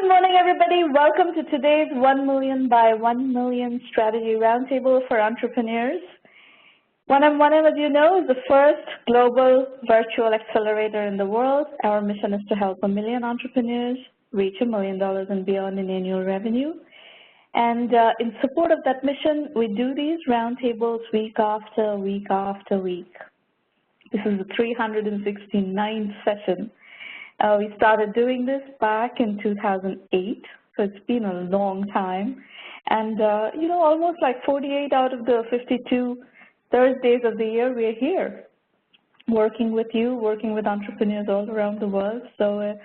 Good morning, everybody. Welcome to today's 1Million by 1 Million Strategy Roundtable for Entrepreneurs. 1M1M, as you know, is the first global virtual accelerator in the world. Our mission is to help 1 million entrepreneurs reach $1 million and beyond in annual revenue. And in support of that mission, we do these roundtables week after week after week. This is the 369th session. We started doing this back in 2008, so it's been a long time. And, you know, almost like 48 out of the 52 Thursdays of the year, we're here working with you, working with entrepreneurs all around the world. So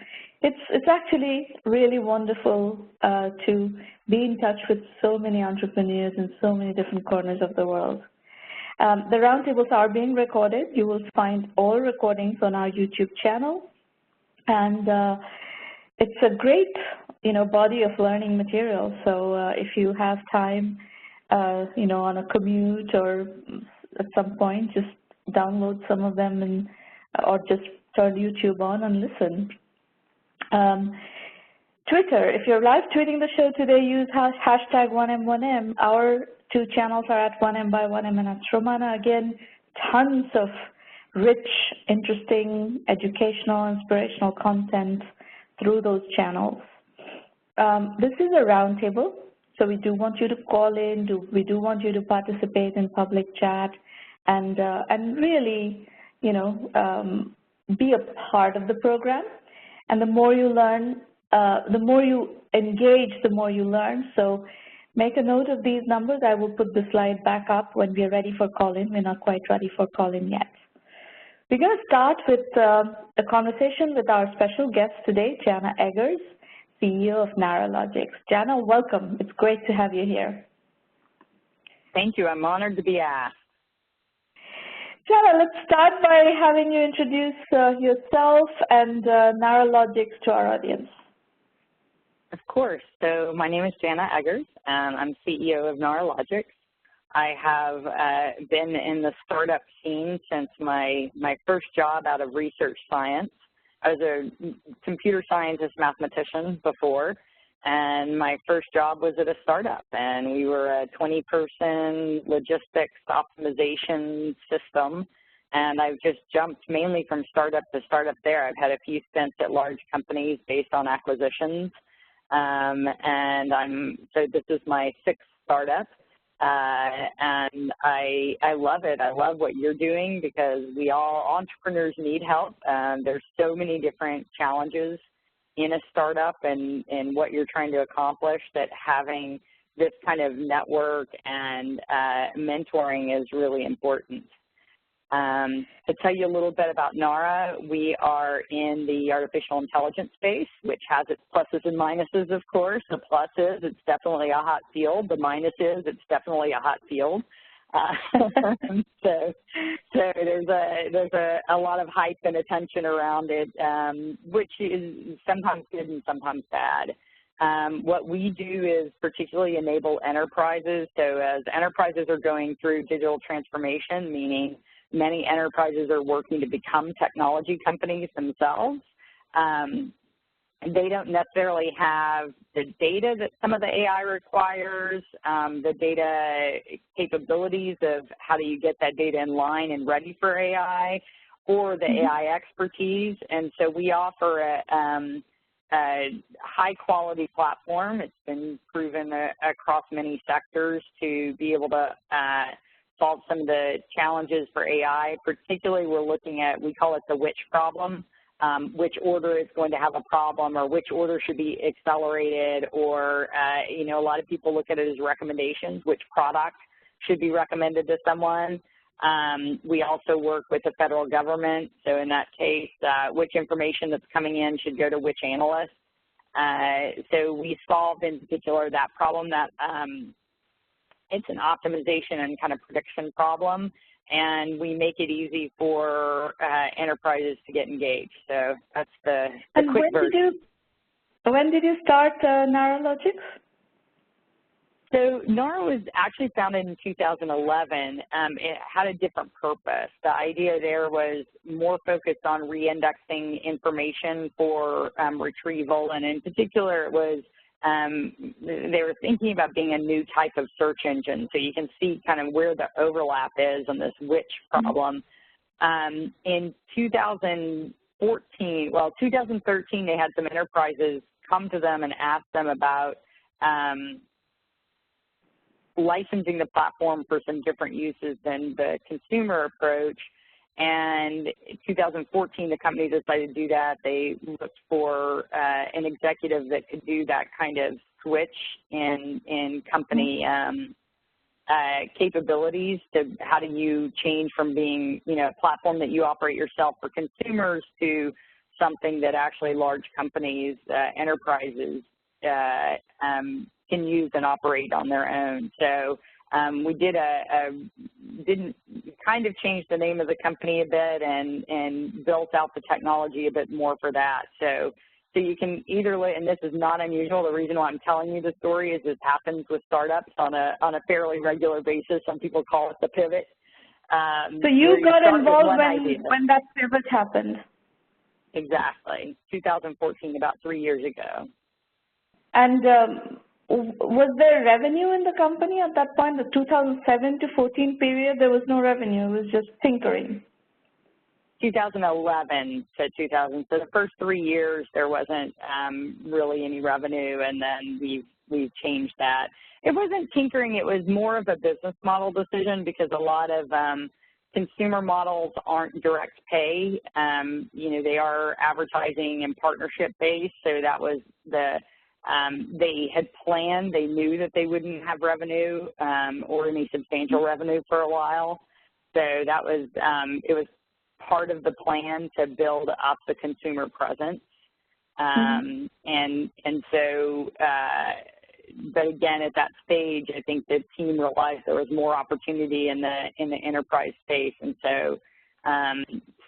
it's actually really wonderful to be in touch with so many entrepreneurs in so many different corners of the world. The roundtables are being recorded. You will find all recordings on our YouTube channel. And it's a great, you know, body of learning material. So if you have time, you know, on a commute or at some point, just download some of them and or just turn YouTube on and listen. Twitter, if you're live tweeting the show today, use hashtag 1M1M. Our two channels are at 1Mby1M and at Romana. Again, tons of rich, interesting, educational, inspirational content through those channels. This is a roundtable, so we do want you to call in. We do want you to participate in public chat, and really, you know, be a part of the program. And the more you learn, the more you engage, the more you learn. So make a note of these numbers. I will put the slide back up when we are ready for call-in. We're not quite ready for call-in yet. We're going to start with a conversation with our special guest today, Jana Eggers, CEO of Nara Logics. Jana, welcome. It's great to have you here. Thank you. I'm honored to be asked. Jana, let's start by having you introduce yourself and Nara Logics to our audience. Of course. So my name is Jana Eggers, and I'm CEO of Nara Logics. I have been in the startup scene since my first job out of research science. I was a computer scientist mathematician before, and my first job was at a startup, and we were a 20-person logistics optimization system, and I've just jumped mainly from startup to startup there. I've had a few stints at large companies based on acquisitions, and so this is my sixth startup. And I love it. I love what you're doing because entrepreneurs need help. There's so many different challenges in a startup and what you're trying to accomplish that having this kind of network and mentoring is really important. To tell you a little bit about Nara, we are in the artificial intelligence space, which has its pluses and minuses, of course. The plus is it's definitely a hot field. The minus is it's definitely a hot field. So there's a lot of hype and attention around it, which is sometimes good and sometimes bad. What we do is particularly enable enterprises. So as enterprises are going through digital transformation, meaning many enterprises are working to become technology companies themselves. They don't necessarily have the data that some of the AI requires, the data capabilities of how do you get that data in line and ready for AI, or the AI expertise. And so we offer a high-quality platform. It's been proven across many sectors to be able to solve some of the challenges for AI. Particularly, we're looking at, we call it the which problem, which order is going to have a problem, or which order should be accelerated, or, you know, a lot of people look at it as recommendations, which product should be recommended to someone. We also work with the federal government. So in that case, which information that's coming in should go to which analyst. So we solved in particular that problem that it's an optimization and kind of prediction problem, and we make it easy for enterprises to get engaged. So that's the quick version. When did you start Nara Logics? So Nara was actually founded in 2011. It had a different purpose. The idea there was more focused on re-indexing information for retrieval, and in particular it was they were thinking about being a new type of search engine, so you can see kind of where the overlap is on this which problem. In 2013, they had some enterprises come to them and ask them about licensing the platform for some different uses than the consumer approach. And in 2014, the company decided to do that. They looked for an executive that could do that kind of switch in company capabilities to how do you change from being, a platform that you operate yourself for consumers to something that actually large companies, enterprises can use and operate on their own. So we did didn't kind of change the name of the company a bit and built out the technology a bit more for that. So you can either, and this is not unusual, the reason why I'm telling you the story is this happens with startups on a fairly regular basis. Some people call it the pivot. So you got involved when that pivot happened? Exactly, 2014, about 3 years ago. And was there revenue in the company at that point? The 2007 to 14 period, there was no revenue. It was just tinkering. 2011 to 2000. So the first 3 years, there wasn't really any revenue, and then we've changed that. It wasn't tinkering. It was more of a business model decision because a lot of consumer models aren't direct pay. They are advertising and partnership based. So that was they had planned, they knew that they wouldn't have revenue or any substantial revenue for a while. So that was, it was part of the plan to build up the consumer presence. But again, at that stage, I think the team realized there was more opportunity in the enterprise space. And so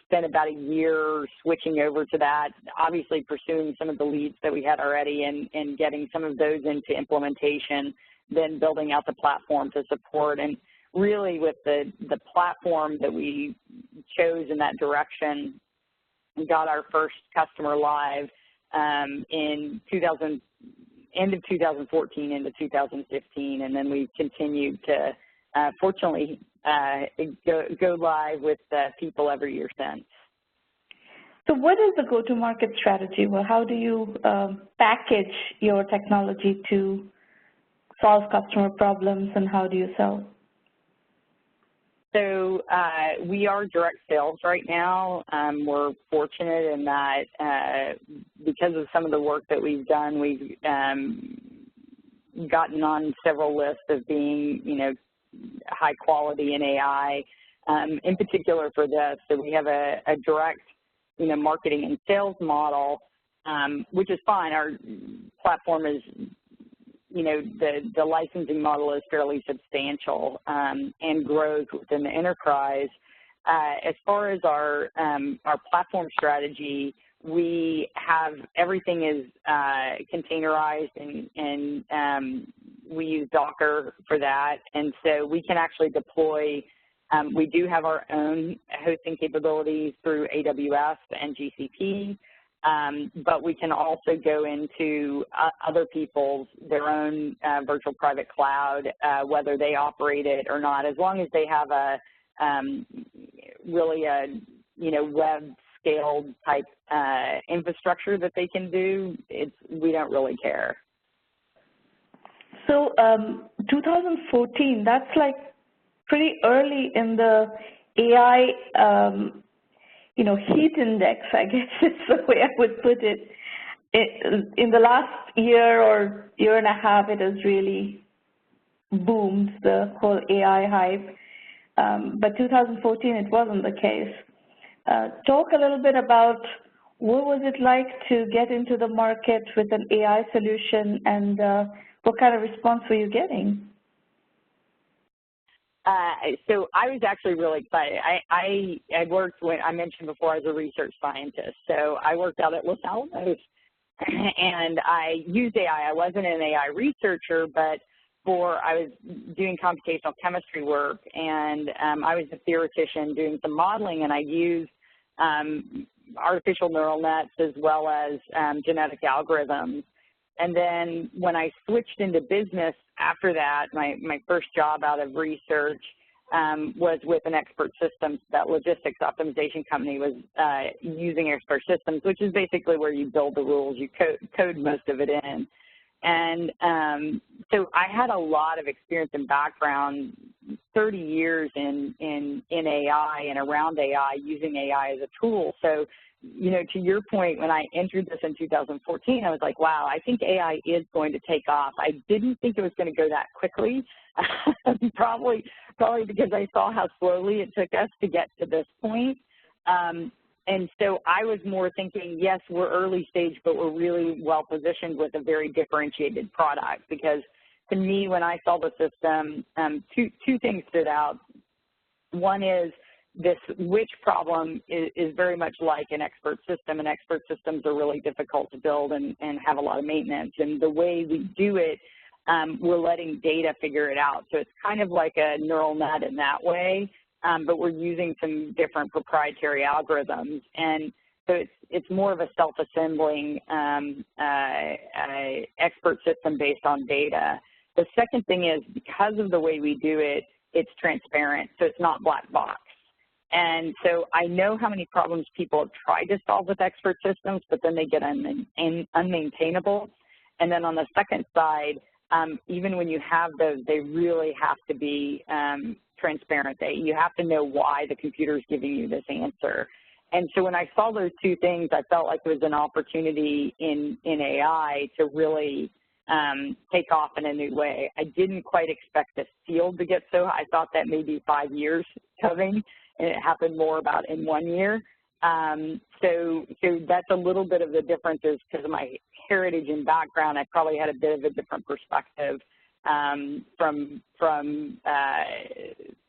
spent about a year switching over to that, obviously pursuing some of the leads that we had already and getting some of those into implementation, then building out the platform to support. And really with the platform that we chose in that direction, we got our first customer live in end of 2014 into 2015, and then we continued to fortunately go live with people every year since. So what is the go-to-market strategy? Well, how do you package your technology to solve customer problems, and how do you sell? So we are direct sales right now. We're fortunate in that because of some of the work that we've done, we've gotten on several lists of being, high quality in AI, in particular for this. So we have a direct, marketing and sales model, which is fine. Our platform is, the licensing model is fairly substantial and grows within the enterprise. As far as our platform strategy, we have everything is containerized and we use Docker for that, and so we can actually deploy. We do have our own hosting capabilities through AWS and GCP, but we can also go into other people's, their own virtual private cloud, whether they operate it or not, as long as they have a really a web scaled type infrastructure that they can do. We don't really care. So 2014, that's like pretty early in the AI, heat index, I guess is the way I would put it. In the last year or year and a half, it has really boomed, the whole AI hype. But 2014, it wasn't the case. Talk a little bit about what was it like to get into the market with an AI solution, and what kind of response were you getting? So I was actually really excited. I worked when I mentioned before as a research scientist. So I worked out at Los Alamos, and I used AI. I wasn't an AI researcher, but I was doing computational chemistry work, and I was a theoretician doing some modeling, and I used artificial neural nets as well as genetic algorithms. And then when I switched into business after that, my first job out of research was with an expert systems. That logistics optimization company was using expert systems, which is basically where you build the rules, you code most of it in. And so I had a lot of experience and background, 30 years in AI and around AI, using AI as a tool. So, you know, to your point, when I entered this in 2014, I was like, wow, I think AI is going to take off. I didn't think it was going to go that quickly, probably because I saw how slowly it took us to get to this point. And so I was more thinking, yes, we're early stage, but we're really well positioned with a very differentiated product, because to me, when I saw the system, two things stood out. One is this which problem is very much like an expert system, and expert systems are really difficult to build and have a lot of maintenance. And the way we do it, we're letting data figure it out. So it's kind of like a neural net in that way. But we're using some different proprietary algorithms, and so it's more of a self-assembling expert system based on data. The second thing is, because of the way we do it, it's transparent, so it's not black box. And so I know how many problems people have tried to solve with expert systems, but then they get unmaintainable. And then on the second side, even when you have those, they really have to be transparent. You have to know why the computer is giving you this answer. And so when I saw those two things, I felt like there was an opportunity in AI to really take off in a new way. I didn't quite expect this field to get so high. I thought that maybe 5 years coming, and it happened more about in 1 year. So that's a little bit of the differences because of my heritage and background. I probably had a bit of a different perspective from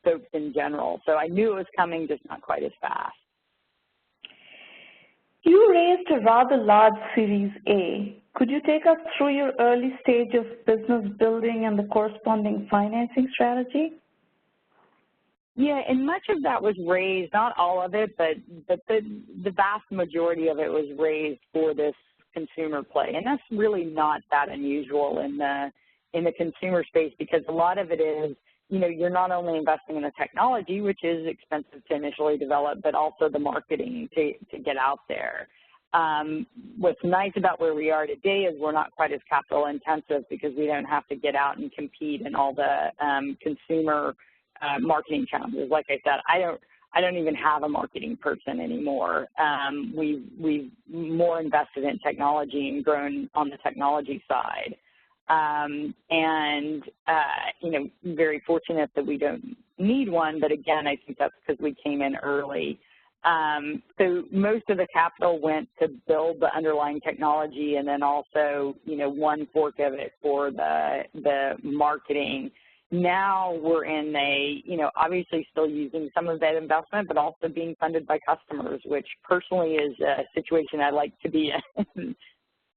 folks in general. So I knew it was coming, just not quite as fast. You raised a rather large Series A. Could you take us through your early stage of business building and the corresponding financing strategy? Yeah, and much of that was raised, not all of it, but the vast majority of it was raised for this consumer play. And that's really not that unusual in the consumer space, because a lot of it is, you know, you're not only investing in the technology, which is expensive to initially develop, but also the marketing to get out there. What's nice about where we are today is we're not quite as capital intensive, because we don't have to get out and compete in all the consumer marketing challenges. Like I said, I don't even have a marketing person anymore. We've more invested in technology and grown on the technology side. You know, very fortunate that we don't need one, but again, I think that's because we came in early. So most of the capital went to build the underlying technology, and then also, you know, one fork of it for the marketing. Now we're in you know, obviously still using some of that investment, but also being funded by customers, which personally is a situation I like to be in.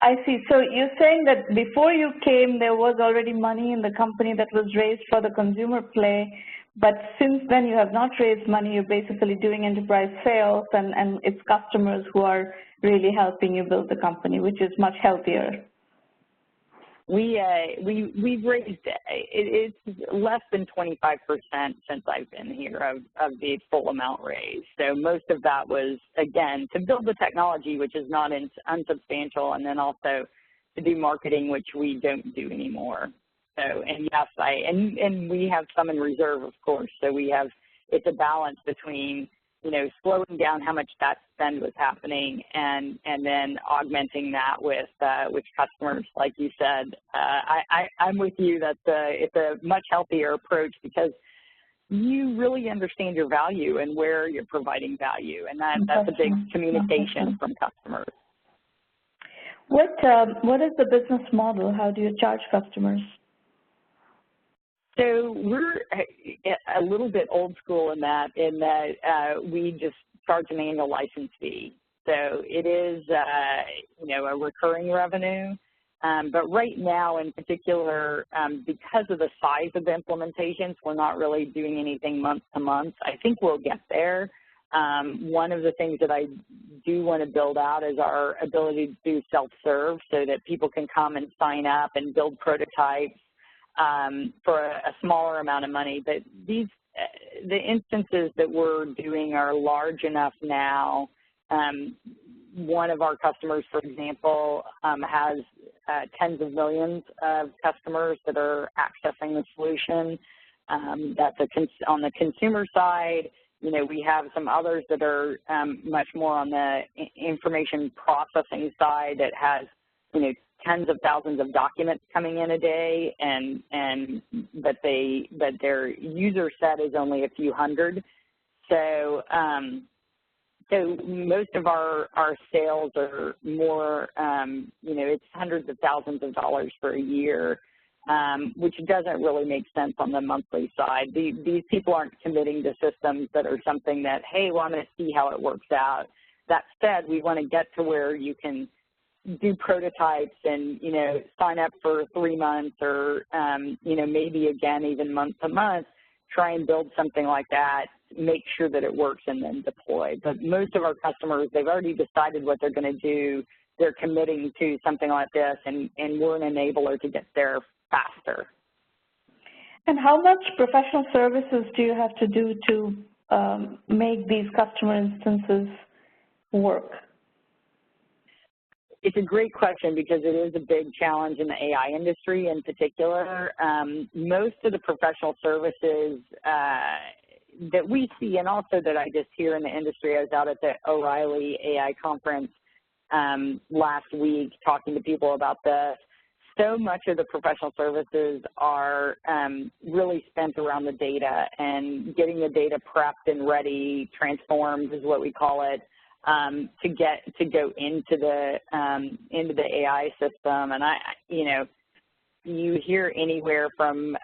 I see. So you're saying that before you came, there was already money in the company that was raised for the consumer play, but since then you have not raised money. You're basically doing enterprise sales, and it's customers who are really helping you build the company, which is much healthier. We've raised, it's less than 25% since I've been here of the full amount raised. So most of that was, again, to build the technology, which is not unsubstantial, and then also to do marketing, which we don't do anymore. So, and yes, and we have some in reserve, of course. So it's a balance between, you know, slowing down how much that spend was happening, and then augmenting that with customers, like you said. I'm with you that it's a much healthier approach, because you really understand your value and where you're providing value, and that's a big communication from customers. What is the business model? How do you charge customers? So we're a little bit old school in that we just charge an annual license fee. So it is, you know, a recurring revenue. But right now, in particular, because of the size of the implementations, we're not really doing anything month to month. I think we'll get there. One of the things that I do want to build out is our ability to do self-serve so that people can come and sign up and build prototypes for a smaller amount of money. But the instances that we're doing are large enough now. One of our customers, for example, has tens of millions of customers that are accessing the solution. That's on the consumer side. You know, we have some others that are much more on the information processing side that has, you know, tens of thousands of documents coming in a day, but their user set is only a few hundred. So so most of our sales are more, you know, it's hundreds of thousands of dollars for a year, which doesn't really make sense on the monthly side. These people aren't committing to systems that are something that, hey, well, I'm going to see how it works out. That said, we want to get to where you can do prototypes and, you know, sign up for 3 months or, you know, maybe again, even month to month, try and build something like that, make sure that it works and then deploy. But most of our customers, they've already decided what they're going to do. They're committing to something like this, and we're an enabler to get there faster. And how much professional services do you have to do to make these customer instances work? It's a great question because it is a big challenge in the AI industry in particular. Most of the professional services that we see, and also that I just hear in the industry, I was out at the O'Reilly AI conference last week talking to people about this. So much of the professional services are really spent around the data and getting the data prepped and ready, transformed is what we call it, to go into the AI system. And you know, you hear anywhere from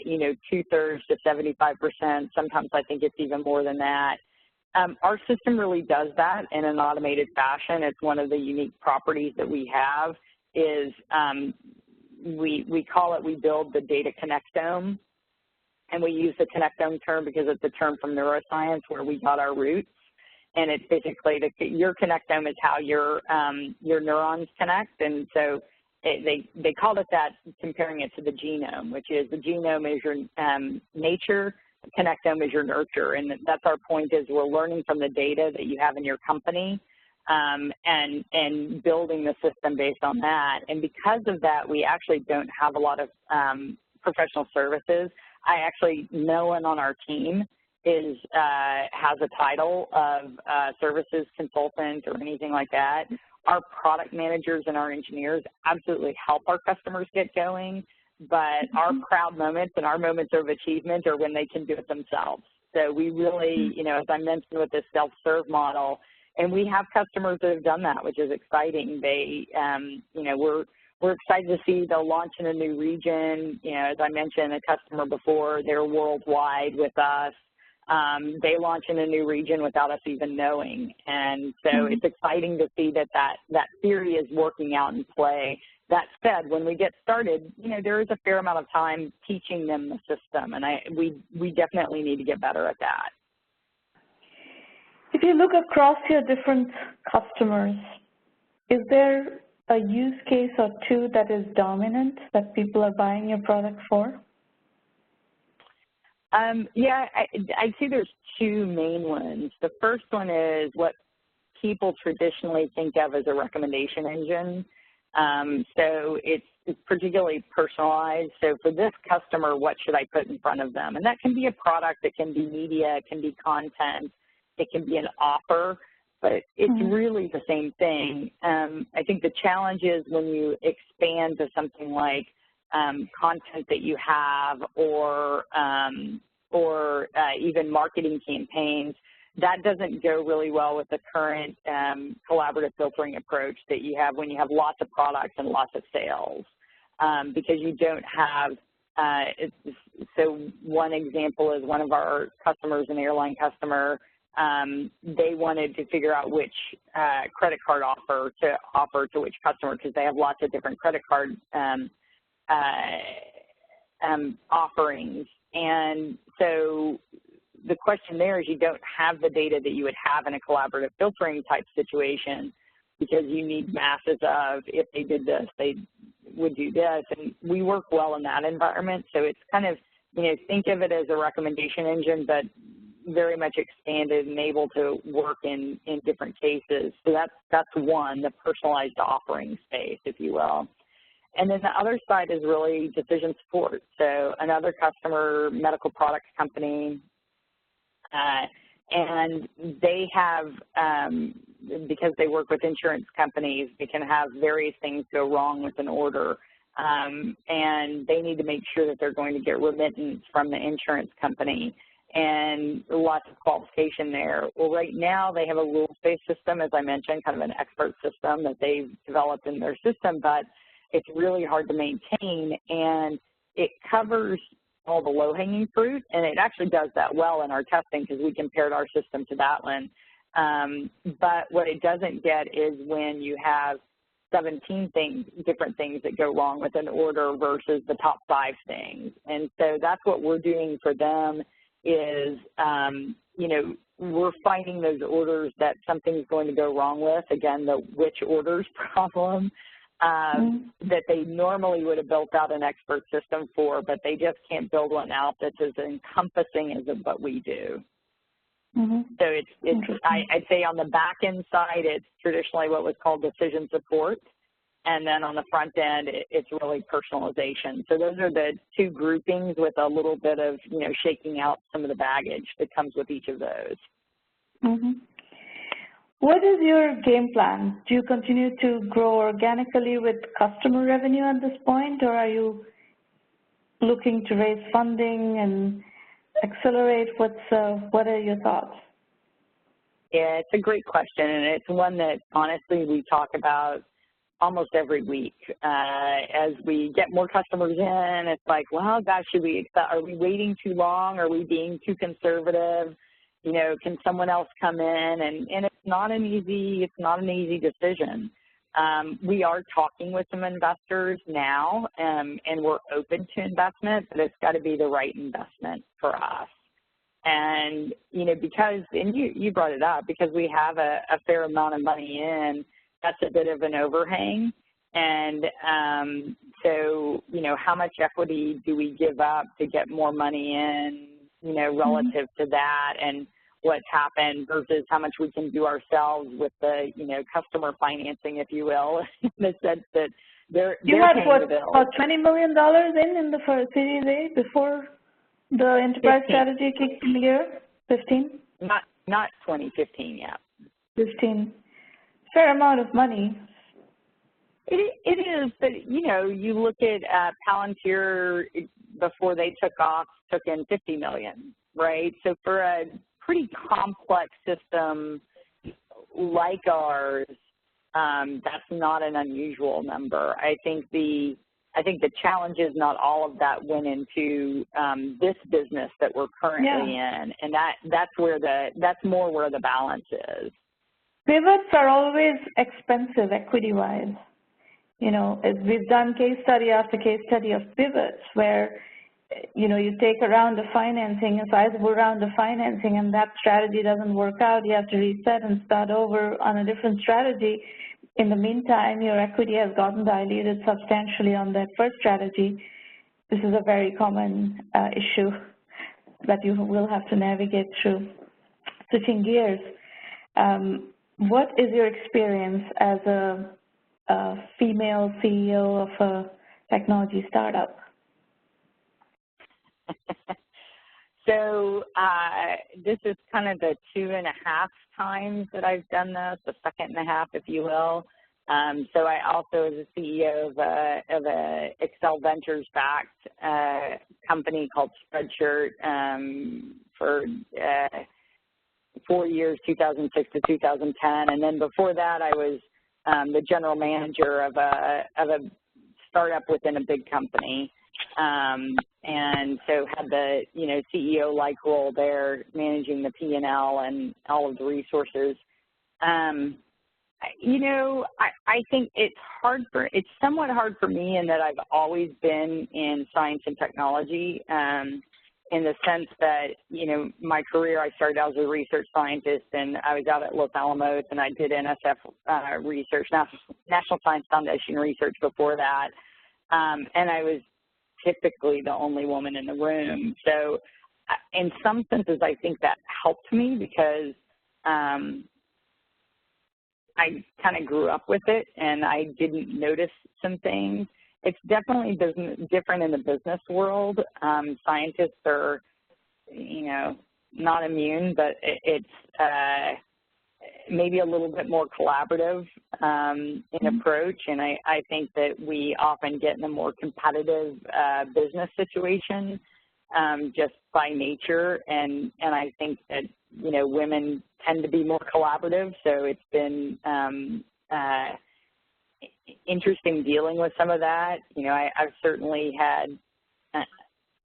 you know, 2/3 to 75%. Sometimes I think it's even more than that. Our system really does that in an automated fashion. It's one of the unique properties that we have. Is we call it, we build the data connectome, and we use the connectome term because it's a term from neuroscience where we got our roots. And it's basically your connectome is how your neurons connect, and so they called it that, comparing it to the genome, which is the genome is your nature, the connectome is your nurture, and that's our point. Is we're learning from the data that you have in your company, and building the system based on that. And because of that, we actually don't have a lot of professional services. No one on our team has a title of services consultant or anything like that. Our product managers and our engineers absolutely help our customers get going, but our proud moments and our moments of achievement are when they can do it themselves. So we really, you know, as I mentioned with this self-serve model, and we have customers that have done that, which is exciting. They, you know, we're excited to see they'll launch in a new region. You know, as I mentioned, a customer before, they're worldwide with us. They launch in a new region without us even knowing. And so it's exciting to see that theory is working out in play. That said, when we get started, you know, there is a fair amount of time teaching them the system, and we definitely need to get better at that. If you look across your different customers, is there a use case or two that is dominant that people are buying your product for? Yeah, I'd say there's two main ones. The first one is what people traditionally think of as a recommendation engine. So it's particularly personalized. So for this customer, what should I put in front of them? And that can be a product, it can be media, it can be content, it can be an offer, but it's really the same thing. I think the challenge is when you expand to something like content that you have, or even marketing campaigns, that doesn't go really well with the current collaborative filtering approach that you have when you have lots of products and lots of sales, because you don't have, so one example is one of our customers, an airline customer, they wanted to figure out which credit card offer to which customer, because they have lots of different credit card offerings. And so the question there is, you don't have the data that you would have in a collaborative filtering type situation, because you need masses of, if they did this, they would do this. And we work well in that environment. So it's kind of, think of it as a recommendation engine, but very much expanded and able to work in different cases. So that's one, the personalized offering space, if you will. And then the other side is really decision support. So another customer, medical products company, and they have, because they work with insurance companies, they can have various things go wrong with an order. And they need to make sure that they're going to get remittance from the insurance company, and lots of qualification there. Well, right now they have a rules-based system, as I mentioned, kind of an expert system that they've developed in their system, but it's really hard to maintain, and it covers all the low-hanging fruit, and it actually does that well in our testing because we compared our system to that one. But what it doesn't get is when you have 17 different things that go wrong with an order versus the top 5 things. And so that's what we're doing for them is, we're finding those orders that something's going to go wrong with, again, the which orders problem, that they normally would have built out an expert system for, but they just can't build one out that's as encompassing as what we do. So I'd say on the back end side, it's traditionally what was called decision support. And then on the front end, it's really personalization. So those are the two groupings with a little bit of, shaking out some of the baggage that comes with each of those. What is your game plan? Do you continue to grow organically with customer revenue at this point, or are you looking to raise funding and accelerate? What are your thoughts? Yeah, it's a great question, and it's one that honestly we talk about almost every week. As we get more customers in, it's like, well, gosh, are we waiting too long? Are we being too conservative? Can someone else come in? And it's not an easy decision. We are talking with some investors now, and we're open to investment, but it's got to be the right investment for us. And, because, and you brought it up, because we have a fair amount of money in, that's a bit of an overhang. And so, how much equity do we give up to get more money in, relative to that, and what's happened versus how much we can do ourselves with the, customer financing, if you will, in the sense that they're had paying the bill. About $20 million in the first Series A before the enterprise 15. strategy kicked in gear? 15? Not 2015 yet. 15. Fair amount of money. It is, but you look at Palantir before they took in $50 million, right? So for a pretty complex system like ours, that's not an unusual number. I think the challenge is not all of that went into this business that we're currently in, and that's more where the balance is. Pivots are always expensive equity-wise. We've done case study after case study of pivots where, you take a round of financing, a sizable round of financing, and that strategy doesn't work out. You have to reset and start over on a different strategy. In the meantime, your equity has gotten diluted substantially on that first strategy. This is a very common issue that you will have to navigate through. Switching gears, what is your experience as a female CEO of a technology startup? So this is kind of the 2.5 times that I've done this, the second and a half, if you will. So I also was a CEO of a Excel Ventures-backed company called Spreadshirt for 4 years, 2006 to 2010, and then before that, I was the general manager of a startup within a big company. and so had the, CEO-like role there, managing the P&L and all of the resources. I think it's somewhat hard for me in that I've always been in science and technology, in the sense that, my career, I started out as a research scientist, and I was out at Los Alamos, and I did NSF research, National Science Foundation research before that, and I was typically the only woman in the room. So in some senses, I think that helped me because I kind of grew up with it, and I didn't notice some things. It's definitely different in the business world. Scientists are, not immune, but it's maybe a little bit more collaborative in approach, and I think that we often get in a more competitive business situation just by nature, and I think that, women tend to be more collaborative, so it's been interesting dealing with some of that. I've certainly had,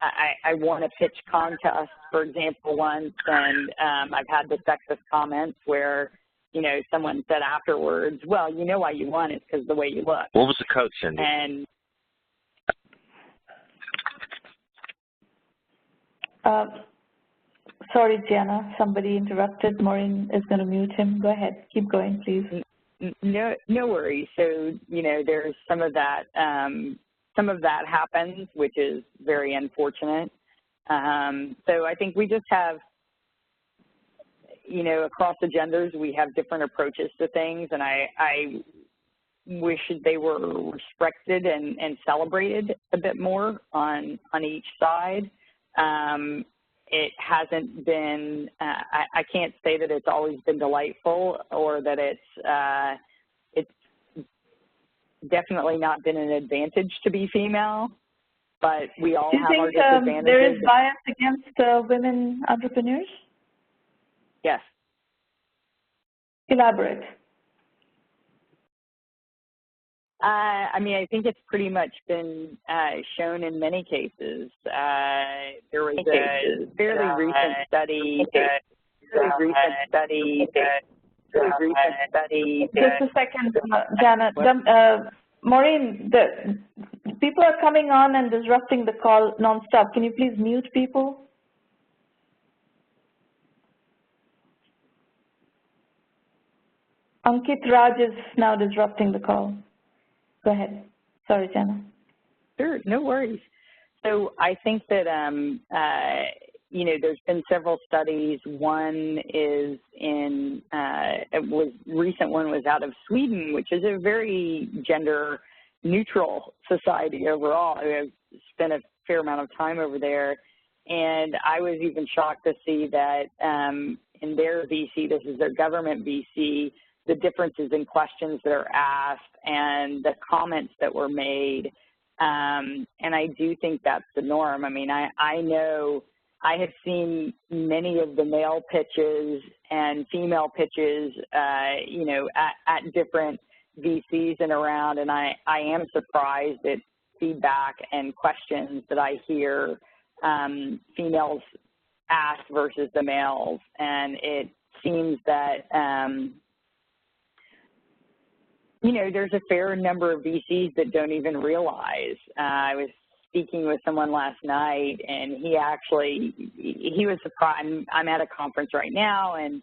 I won a pitch contest, for example, once, and I've had the sexist comments where, someone said afterwards, well, why you won, it's because of the way you look. What was the code, Cindy? And sorry, Jana, somebody interrupted. Maureen is going to mute him. Go ahead. Keep going, please. No worries. So, there's some of that happens, which is very unfortunate. So I think we just have, across the genders, we have different approaches to things, and I wish they were respected and celebrated a bit more on each side. It hasn't been, I can't say that it's always been delightful or that it's definitely not been an advantage to be female, but we all have our disadvantages. Do you think there is bias against women entrepreneurs? Yes. Elaborate. I think it's pretty much been shown in many cases. There was a fairly recent study. Just a second, Jana. Maureen, the people are coming on and disrupting the call nonstop. Can you please mute people? Ankit Raj is now disrupting the call. Go ahead. Sorry, Jana. Sure, no worries. So I think that, there's been several studies. One is recent one was out of Sweden, which is a very gender neutral society overall. I've spent a fair amount of time over there, and I was even shocked to see that in their VC, this is their government VC, the differences in questions that are asked and the comments that were made. And I do think that's the norm. I know I have seen many of the male pitches and female pitches, at different VCs and around, and I am surprised at feedback and questions that I hear females ask versus the males. And it seems that, there's a fair number of VCs that don't even realize. I was speaking with someone last night, and he was surprised. I'm at a conference right now, and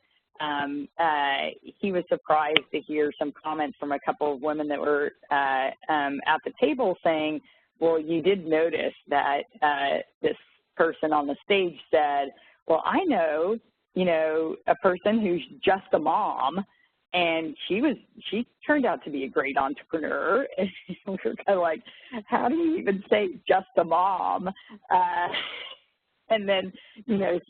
he was surprised to hear some comments from a couple of women that were at the table saying, well, you did notice that this person on the stage said, well, I know, a person who's just a mom, and she turned out to be a great entrepreneur. And we were kind of like, how do you even say just a mom? And then,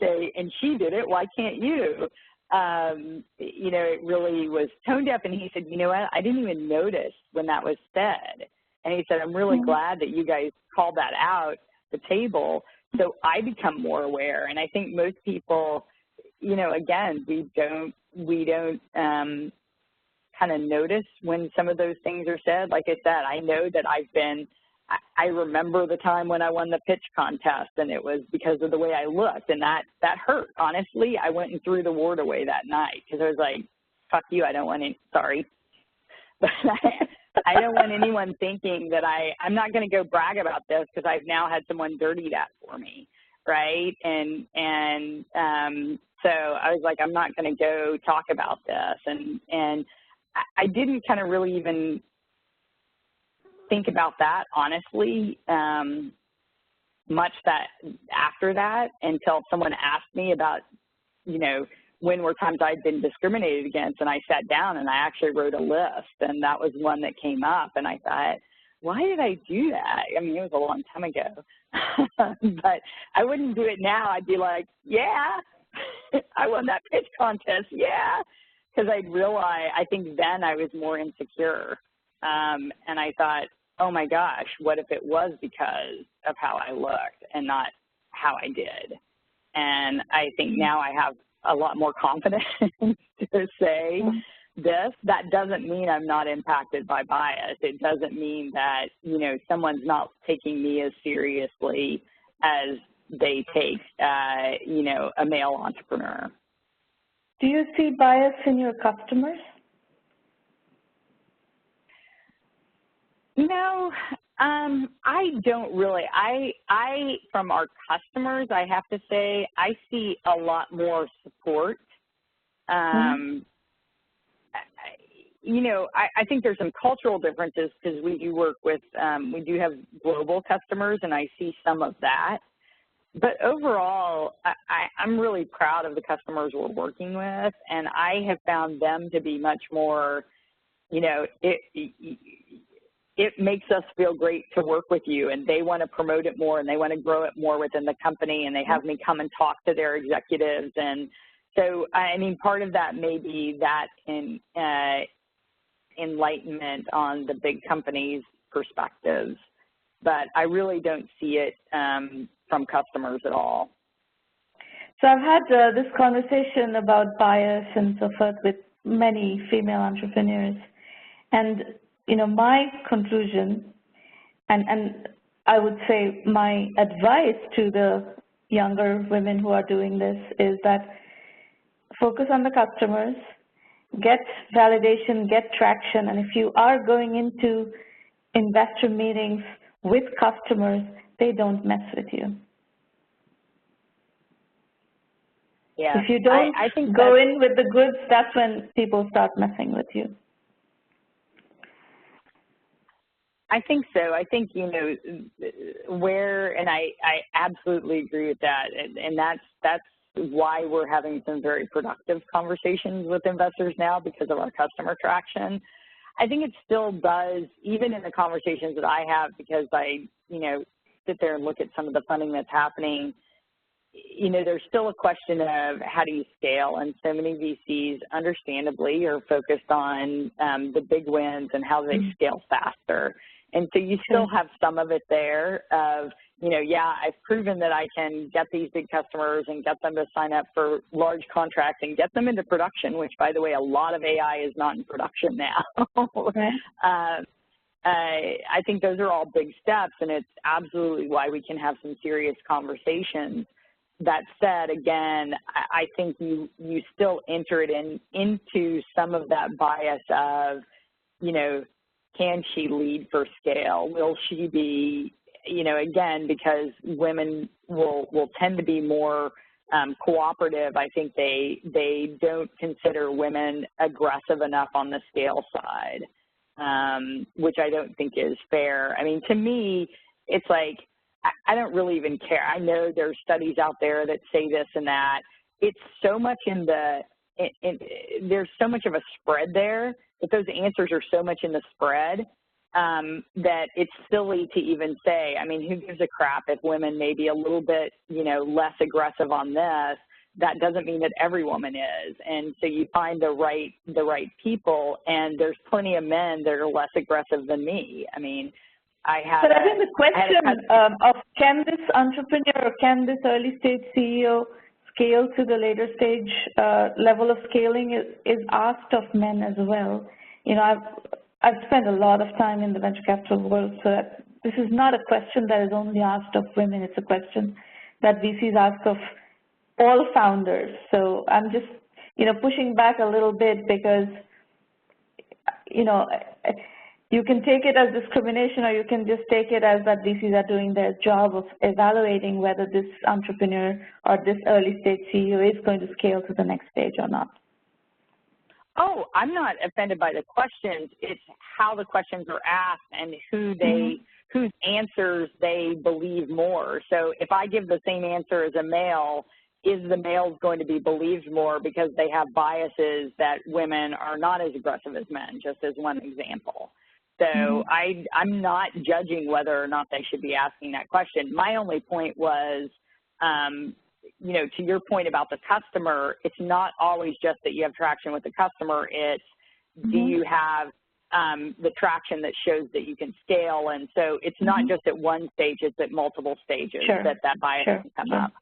say, and she did it, why can't you? It really was tone deaf. And he said, you know what, I didn't even notice when that was said. And he said, I'm really glad that you guys called that out the table, so I become more aware. And I think most people, again, we don't kind of notice when some of those things are said. Like I said, I know that I've been I remember the time when I won the pitch contest, and it was because of the way I looked, and that hurt, honestly. I went and threw the award away that night because I was like, fuck you, I don't want any, sorry. But I don't want anyone thinking that I'm not going to go brag about this because I've now had someone dirty that for me, right? And so I was like, I'm not going to go talk about this. And I didn't kind of really even think about that, honestly, much that after that, until someone asked me about, you know, when were times I'd been discriminated against, and I sat down and I actually wrote a list, and that was one that came up, and I thought, why did I do that? I mean, it was a long time ago, but I wouldn't do it now. I'd be like, yeah, I won that pitch contest, yeah, because I'd realize, I think then I was more insecure, and I thought, oh my gosh, what if it was because of how I looked and not how I did? And I think now I have a lot more confidence to say this. That doesn't mean I'm not impacted by bias. It doesn't mean that, you know, someone's not taking me as seriously as they take, you know, a male entrepreneur. Do you see bias in your customers? No, I don't really. I from our customers, I have to say, I see a lot more support. You know, I think there's some cultural differences because we do work with, we do have global customers, and I see some of that. But overall, I'm really proud of the customers we're working with, and I have found them to be much more, you know, it makes us feel great to work with you, and they want to promote it more, and they want to grow it more within the company, and they have me come and talk to their executives. And so, I mean, part of that may be that enlightenment on the big companies' perspectives, but I really don't see it from customers at all. So I've had this conversation about bias and so forth with many female entrepreneurs, and you know, my conclusion, and I would say my advice to the younger women who are doing this is that focus on the customers, get validation, get traction, and if you are going into investor meetings with customers, they don't mess with you. Yeah, if you don't I think go in with the goods, that's when people start messing with you. I think so. I think, you know, and I absolutely agree with that. And that's why we're having some very productive conversations with investors now, because of our customer traction. I think it still does, even in the conversations that I have, because I, you know, sit there and look at some of the funding that's happening, you know, there's still a question of how do you scale, and so many VCs, understandably, are focused on the big wins and how they scale faster. And so you still have some of it there of, you know, yeah, I've proven that I can get these big customers and get them to sign up for large contracts and get them into production, which, by the way, a lot of AI is not in production now. I think those are all big steps, and it's absolutely why we can have some serious conversations. That said, again, I think you still enter it into some of that bias of, you know, can she lead for scale? Will she be, you know, again, because women will tend to be more cooperative. I think they don't consider women aggressive enough on the scale side, which I don't think is fair. I mean, to me, it's like, I don't really even care. I know there's studies out there that say this and that. It's so much there's so much of a spread there, but those answers are so much in the spread that it's silly to even say. I mean, who gives a crap if women may be a little bit, you know, less aggressive on this? That doesn't mean that every woman is. And so you find the right people, and there's plenty of men that are less aggressive than me. I mean, But I think the question of can this entrepreneur or can this early stage CEO scale to the later stage level of scaling is asked of men as well. You know, I've spent a lot of time in the venture capital world, so this is not a question that is only asked of women. It's a question that VCs ask of all founders. So I'm just, pushing back a little bit because, you can take it as discrimination, or you can just take it as that VCs are doing their job of evaluating whether this entrepreneur or this early stage CEO is going to scale to the next stage or not. Oh, I'm not offended by the questions. It's how the questions are asked and whose answers they believe more. So if I give the same answer as a male, is the male going to be believed more because they have biases that women are not as aggressive as men, just as one example. So I'm not judging whether or not they should be asking that question. My only point was, to your point about the customer, it's not always just that you have traction with the customer. It's do you have the traction that shows that you can scale? And so it's not just at one stage, it's at multiple stages that bias can come up.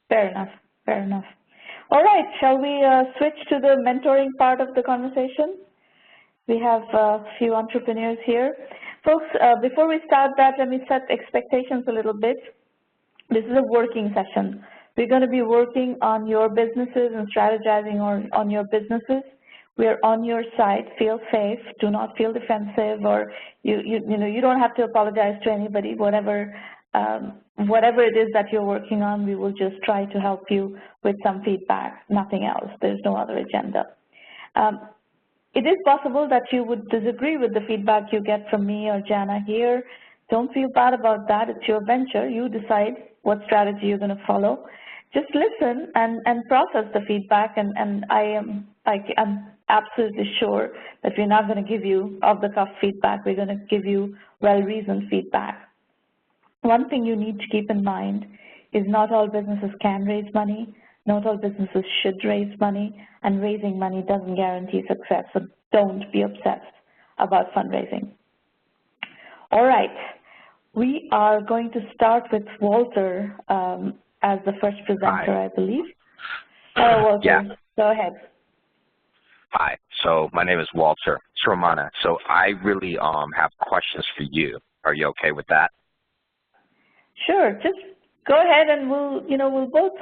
Fair enough. Fair enough. All right. Shall we switch to the mentoring part of the conversation? We have a few entrepreneurs here. Folks, before we start that, let me set expectations a little bit. This is a working session. We're going to be working on your businesses and strategizing on your businesses. We are on your side. Feel safe. Do not feel defensive, or you don't have to apologize to anybody. Whatever it is that you're working on, we will just try to help you with some feedback. Nothing else. There's no other agenda. It is possible that you would disagree with the feedback you get from me or Jana here. Don't feel bad about that. It's your venture. You decide what strategy you're going to follow. Just listen and process the feedback, and I'm absolutely sure that we're not going to give you off-the-cuff feedback. We're going to give you well-reasoned feedback. One thing you need to keep in mind is not all businesses can raise money. Not all businesses should raise money, and raising money doesn't guarantee success, so don't be obsessed about fundraising. All right, we are going to start with Walter as the first presenter, I believe. Hello, Walter. Yeah. Go ahead. Hi, so my name is Walter Sromana. So I really have questions for you. Are you okay with that? Sure, just go ahead and we'll both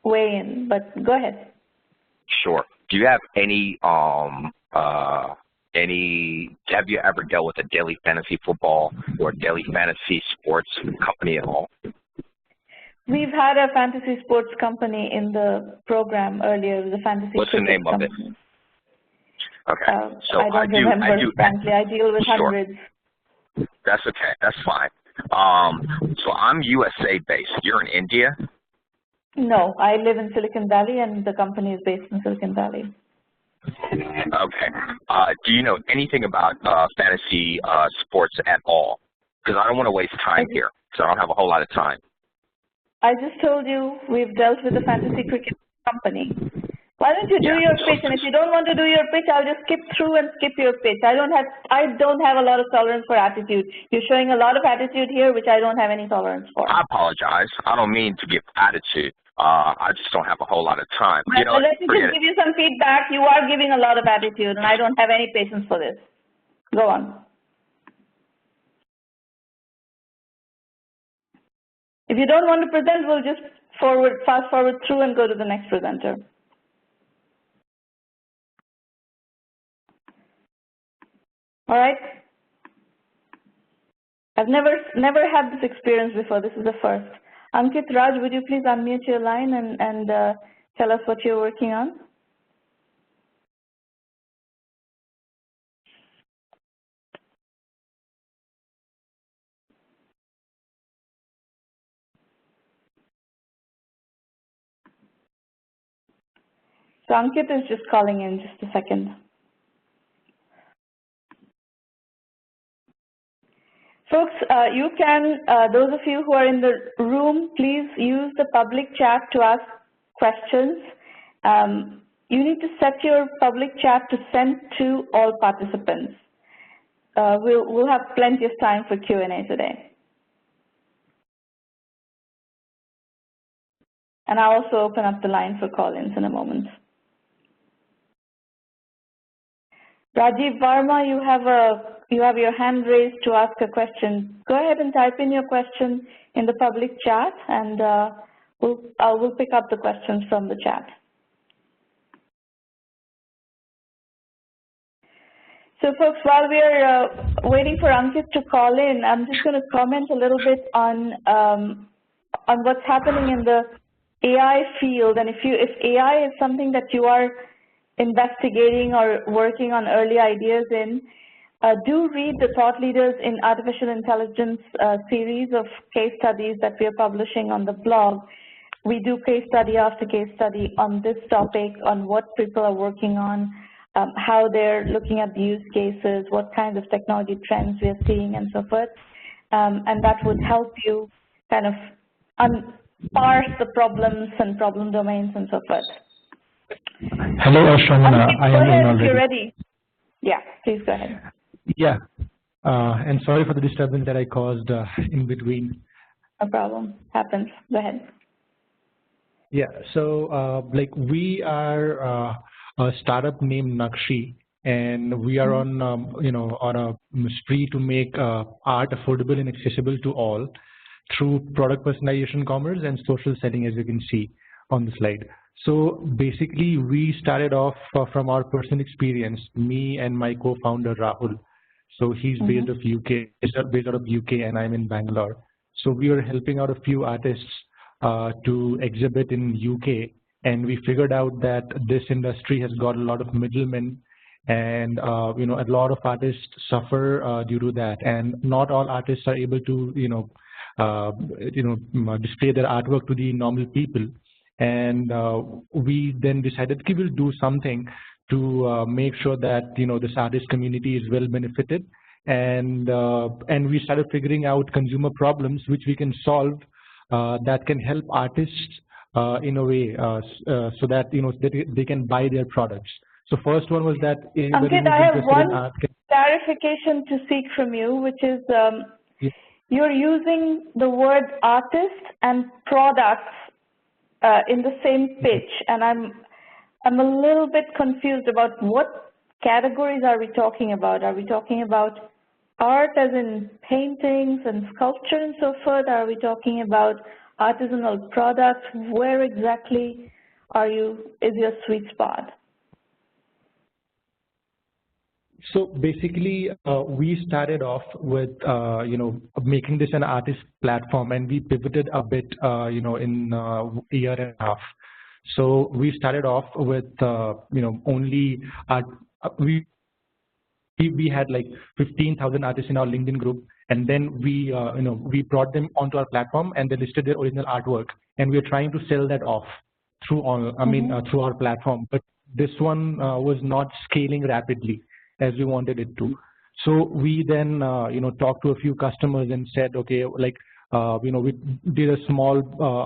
weigh in, but go ahead. Sure. Do you have have you ever dealt with a daily fantasy football or daily fantasy sports company at all? We've had a fantasy sports company in the program earlier. It was a fantasy What's the name company. of it? Okay. So I don't remember, frankly. I deal with hundreds. That's okay. That's fine. So I'm USA based. You're in India? No, I live in Silicon Valley, and the company is based in Silicon Valley. Okay. Do you know anything about fantasy sports at all? Because I don't want to waste time here, because I don't have a whole lot of time. I just told you we've dealt with a fantasy cricket company. Why don't you do your pitch? And if you don't want to do your pitch, I'll just skip through and skip your pitch. I don't have a lot of tolerance for attitude. You're showing a lot of attitude here, which I don't have any tolerance for. I apologize. I don't mean to give attitude. I just don't have a whole lot of time. Let me just give you some feedback. You are giving a lot of attitude, and I don't have any patience for this. Go on. If you don't want to present, we'll just fast forward through and go to the next presenter. All right. I've never had this experience before. This is the first. Ankit Raj, would you please unmute your line and tell us what you're working on? So Ankit is just calling in. Just a second. Folks, you can, those of you who are in the room, please use the public chat to ask questions. You need to set your public chat to send to all participants. We'll have plenty of time for Q&A today. And I'll also open up the line for call-ins in a moment. Rajiv Varma, you have you have your hand raised to ask a question. Go ahead and type in your question in the public chat, and we'll pick up the questions from the chat. So folks, while we are waiting for Ankit to call in, I'm just going to comment a little bit on what's happening in the AI field. And if AI is something that you are investigating or working on early ideas in, do read the Thought Leaders in Artificial Intelligence series of case studies that we are publishing on the blog. We do case study after case study on this topic, on what people are working on, how they're looking at the use cases, what kinds of technology trends we are seeing, and so forth. And that would help you kind of parse the problems and problem domains and so forth. Hello, Ashram. I am in already. If you're ready. Yeah, please go ahead. Yeah, and sorry for the disturbance that I caused in between. No problem. Happens. Go ahead. Yeah. So, like, we are a startup named Nakshi, and we are on, on a spree to make art affordable and accessible to all through product personalization, commerce, and social selling, as you can see on the slide. So basically, we started off from our personal experience, me and my co-founder Rahul. So he's based out of UK, and I'm in Bangalore. So we were helping out a few artists to exhibit in UK, and we figured out that this industry has got a lot of middlemen, and a lot of artists suffer due to that, and not all artists are able to display their artwork to the normal people. And we then decided we will do something to make sure that this artist community is well benefited, and we started figuring out consumer problems which we can solve that can help artists in a way so that they can buy their products. So first one was that Ankit, I have one clarification to seek from you, which is you're using the word artist and products in the same pitch, and I'm a little bit confused about what categories are we talking about. Are we talking about art as in paintings and sculpture and so forth? Are we talking about artisanal products? Where exactly is your sweet spot? So basically, we started off with making this an artist platform, and we pivoted a bit in a year and a half. So we started off with only art. We had like 15,000 artists in our LinkedIn group, and then we brought them onto our platform, and they listed their original artwork, and we are trying to sell that off through through our platform. But this one was not scaling rapidly as we wanted it to. So we then talked to a few customers and said, okay, like we did a small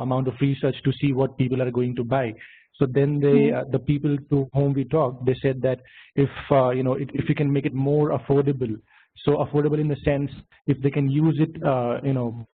amount of research to see what people are going to buy. So then the people to whom we talked, they said that if if you can make it more affordable, so affordable in the sense if they can use it,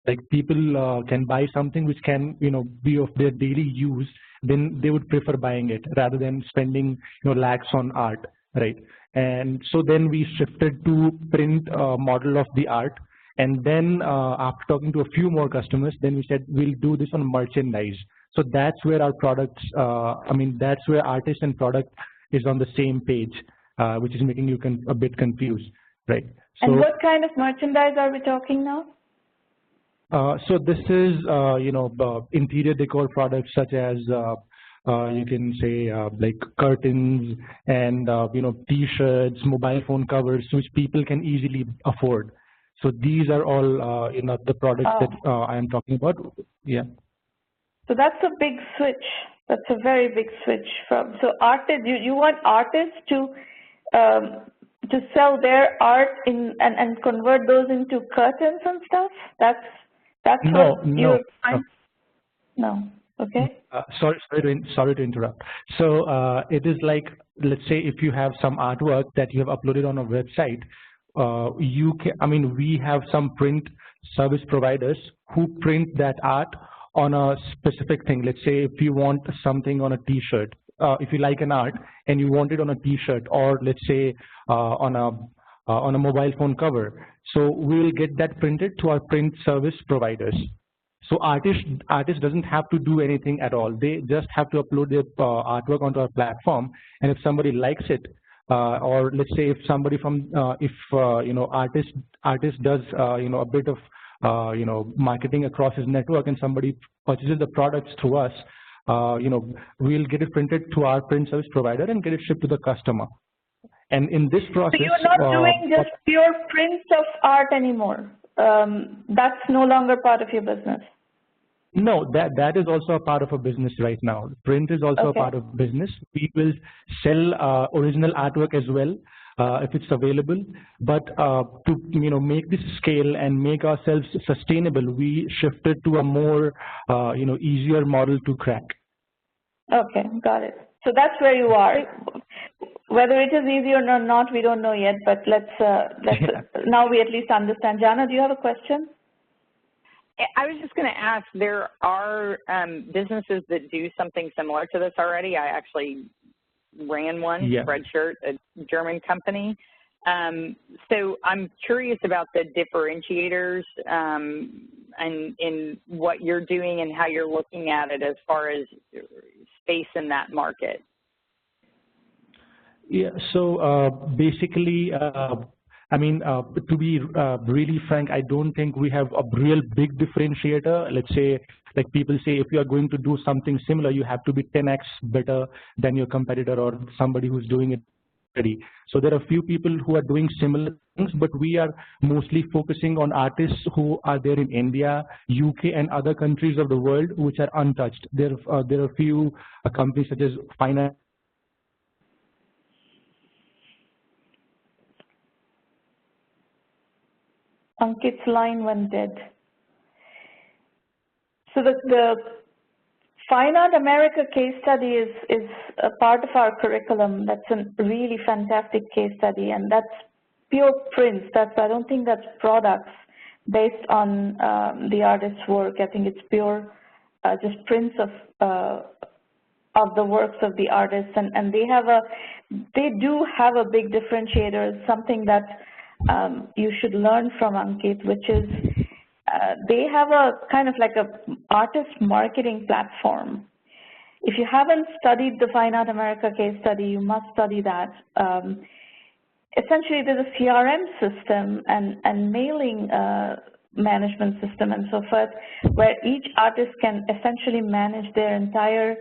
like people can buy something which can be of their daily use, then they would prefer buying it rather than spending lakhs on art, right? And so then we shifted to print model of the art, and then after talking to a few more customers, then we said we'll do this on merchandise. So that's where our products, that's where artist and product is on the same page, which is making you a bit confused, right? So, and what kind of merchandise are we talking now? So this is, interior decor products such as you can say like curtains and T-shirts, mobile phone covers, which people can easily afford. So these are all the products that I am talking about. Yeah. So that's a big switch. That's a very big switch from. So artists, you want artists to sell their art and convert those into curtains and stuff. That's what you're trying. No. Okay. Sorry to interrupt. So it is like, let's say if you have some artwork that you have uploaded on a website, we have some print service providers who print that art on a specific thing. Let's say if you want something on a T-shirt, if you like an art and you want it on a T-shirt, or let's say on on a mobile phone cover. So we will get that printed to our print service providers. So artist doesn't have to do anything at all. They just have to upload their artwork onto our platform, and if somebody likes it, or let's say if somebody from artist does a bit of marketing across his network, and somebody purchases the products through us, we'll get it printed to our print service provider and get it shipped to the customer. And in this process, so you're not doing just pure prints of art anymore. That's no longer part of your business. No, that is also a part of a business right now. Print is also a part of business. We will sell original artwork as well if it's available. But to make this scale and make ourselves sustainable, we shifted to a more easier model to crack. Okay, got it. So that's where you are. Whether it is easier or not, we don't know yet. But let's now we at least understand. Jana, do you have a question? I was just going to ask, there are businesses that do something similar to this already. I actually ran one, Spreadshirt, a German company. So I'm curious about the differentiators and in what you're doing and how you're looking at it as far as space in that market. Yeah, so basically, to be really frank, I don't think we have a real big differentiator. Let's say, like people say, if you are going to do something similar, you have to be 10x better than your competitor or somebody who's doing it already. So there are a few people who are doing similar things, but we are mostly focusing on artists who are there in India, UK, and other countries of the world which are untouched. There are a few companies such as Finance. Ankit's line went dead. So the Fine Art America case study is a part of our curriculum. That's a really fantastic case study, and that's pure prints. I don't think that's products based on the artist's work. I think it's pure just prints of the works of the artists, and they do have a big differentiator. It's something that you should learn from Ankit, which is they have a kind of like a artist marketing platform. If you haven't studied the Fine Art America case study, you must study that. Essentially, there's a CRM system and mailing management system and so forth, where each artist can essentially manage their entire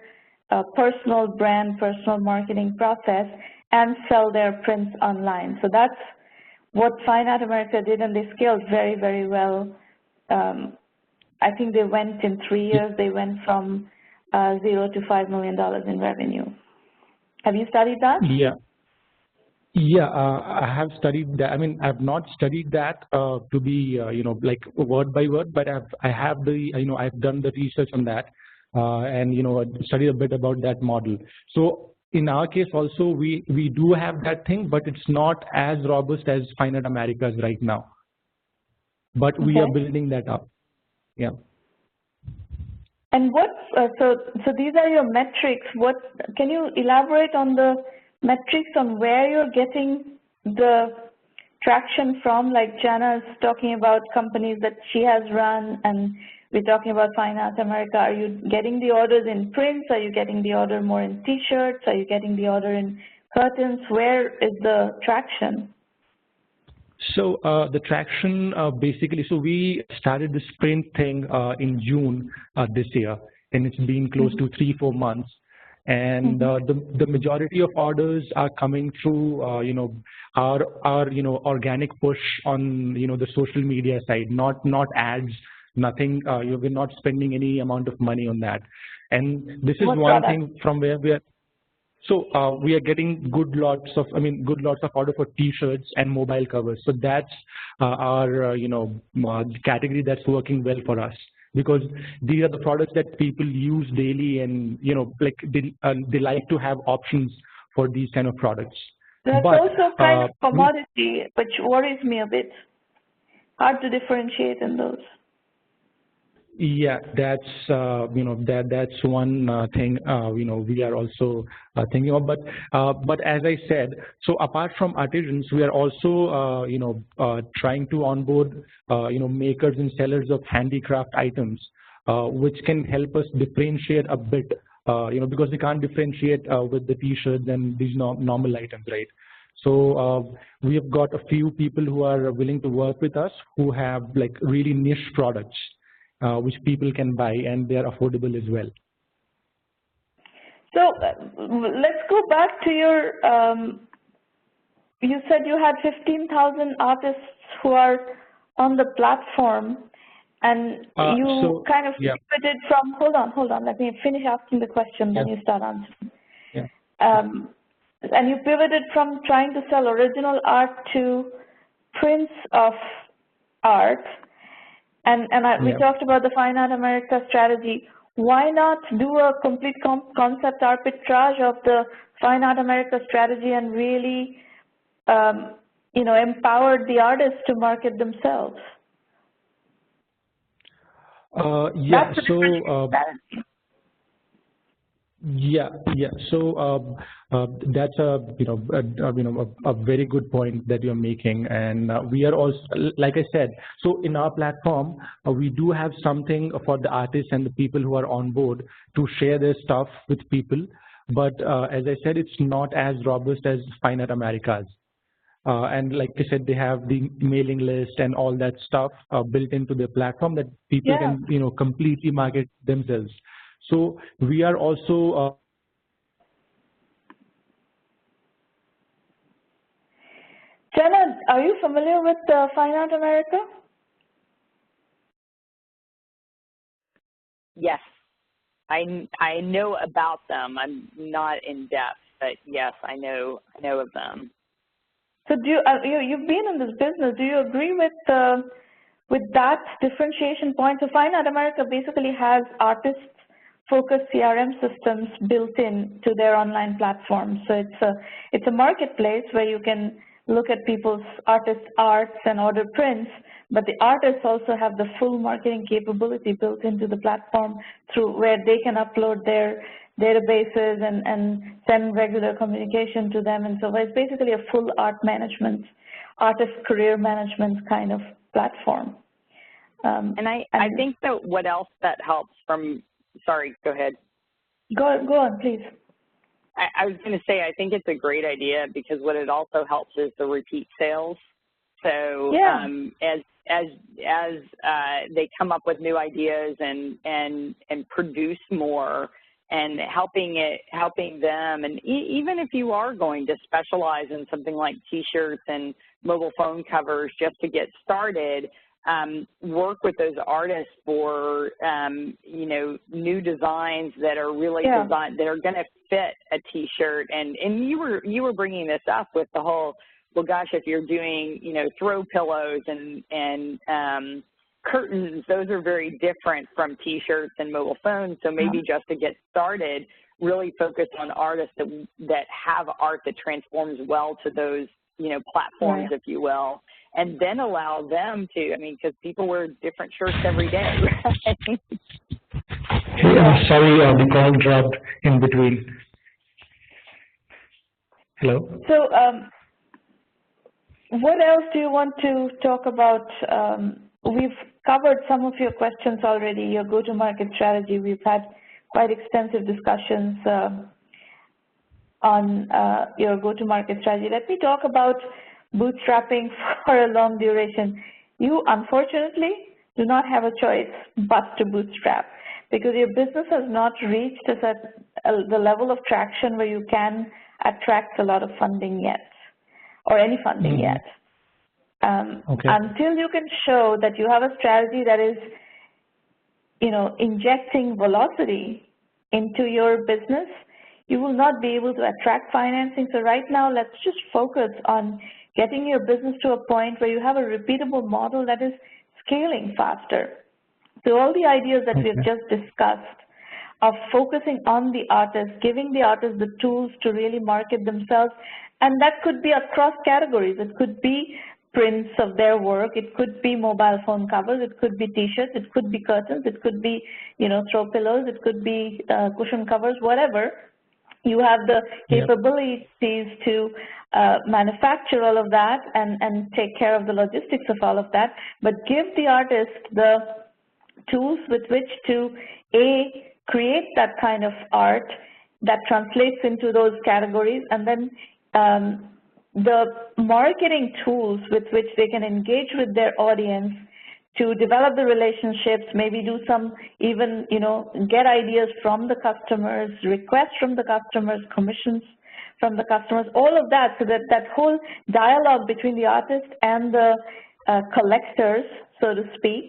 personal brand, personal marketing process, and sell their prints online. So that's what Fine Art America did, and they scaled very, very well. I think they went in 3 years, they went from $0 to $5 million in revenue. Have you studied that? Yeah, I have studied that. I mean, I've not studied that to be, like word by word, but I have I've done the research on that and, studied a bit about that model. So in our case also, we do have that thing, but it's not as robust as Fine Art America's right now. But we are building that up. Yeah. And what, so these are your metrics. What, can you elaborate on the metrics on where you're getting the traction from? Like Jana is talking about companies that she has run, and we're talking about Fine Art America. Are you getting the orders in prints? Are you getting the order more in T-shirts? Are you getting the order in curtains? Where is the traction? So the traction basically, so we started the sprint thing in June this year, and it's been close to 3-4 months. And the majority of orders are coming through, our organic push on, the social media side, not ads, nothing. We're not spending any amount of money on that. And this is one thing from where we are. So we are getting good lots of order for T-shirts and mobile covers. So that's our category that's working well for us, because these are the products that people use daily, and like they like to have options for these kind of products. That's also kind of commodity, which worries me a bit. Hard to differentiate in those. Yeah, that's that's one thing we are also thinking of. But as I said, so apart from artisans, we are also trying to onboard makers and sellers of handicraft items, which can help us differentiate a bit. Because we can't differentiate with the T-shirts and these normal items, right? So we have got a few people who are willing to work with us who have like really niche products which people can buy, and they are affordable as well. So let's go back to your, you said you had 15,000 artists who are on the platform, and you kind of pivoted from, hold on, let me finish asking the question, then you start answering. Yeah. And you pivoted from trying to sell original art to prints of art. And we talked about the Fine Art America strategy. Why not do a complete concept arbitrage of the Fine Art America strategy and really, empower the artists to market themselves? Yeah. So that's a very good point that you're making, and we are also, like I said, so in our platform we do have something for the artists and the people who are on board to share their stuff with people, but as I said, it's not as robust as Fine Art America's. And like I said, they have the mailing list and all that stuff built into their platform that people can completely market themselves. So we are also Jana, are you familiar with Fine Art America? Yes, I know about them. I'm not in depth, but yes, I know of them. So do you've been in this business? Do you agree with that differentiation point? So Fine Art America basically has artist-focused CRM systems built in to their online platform. So it's a marketplace where you can look at people's artists' arts and order prints, but the artists also have the full marketing capability built into the platform through where they can upload their databases and send regular communication to them. And so it's basically a full art management, artist career management kind of platform. And I think that what else that helps from, sorry, go ahead. Go on, please. I was going to say, I think it's a great idea because what it also helps is the repeat sales. So as they come up with new ideas and produce more, and helping them, and even if you are going to specialize in something like T-shirts and mobile phone covers just to get started, work with those artists for new designs that are really designed, that are going to fit a T-shirt. And you were bringing this up with the whole, well, gosh, if you're doing throw pillows and curtains, those are very different from T-shirts and mobile phones. So maybe just to get started, really focus on artists that have art that transforms well to those platforms, if you will, and then allow them to, because people wear different shirts every day, right? Sorry, the call dropped in between. Hello? So what else do you want to talk about? We've covered some of your questions already, your go-to-market strategy. We've had quite extensive discussions on your go-to-market strategy. Let me talk about bootstrapping for a long duration. You, unfortunately, do not have a choice but to bootstrap because your business has not reached the level of traction where you can attract a lot of funding yet, or any funding yet. Until you can show that you have a strategy that is, injecting velocity into your business, you will not be able to attract financing. So right now, let's just focus on getting your business to a point where you have a repeatable model that is scaling faster. So all the ideas that we've just discussed of focusing on the artist, giving the artist the tools to really market themselves, and that could be across categories. It could be prints of their work. It could be mobile phone covers, it could be t-shirts, it could be curtains, it could be, throw pillows, it could be cushion covers, whatever. You have the capabilities to manufacture all of that and take care of the logistics of all of that, but give the artist the tools with which to, A, create that kind of art that translates into those categories, and then the marketing tools with which they can engage with their audience to develop the relationships, maybe do some even, get ideas from the customers, requests from the customers, commissions from the customers, all of that, so that that whole dialogue between the artist and the collectors, so to speak,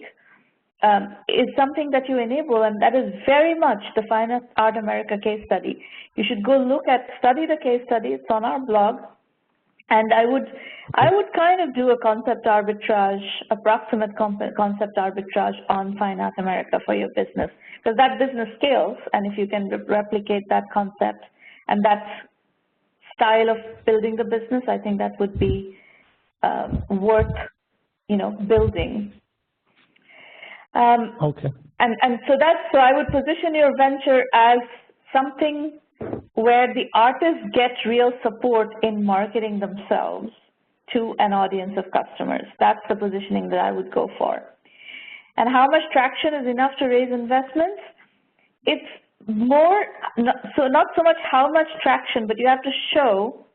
is something that you enable, and that is very much the Fine Art America case study. You should go study the case study. It's on our blog. And I would kind of do a concept arbitrage, approximate concept arbitrage on Fine Art America for your business, because that business scales, and if you can replicate that concept and that style of building the business, I think that would be worth, building. Okay. And so I would position your venture as something where the artists get real support in marketing themselves to an audience of customers. That's the positioning that I would go for. And how much traction is enough to raise investments? It's more, so not so much how much traction, but you have to show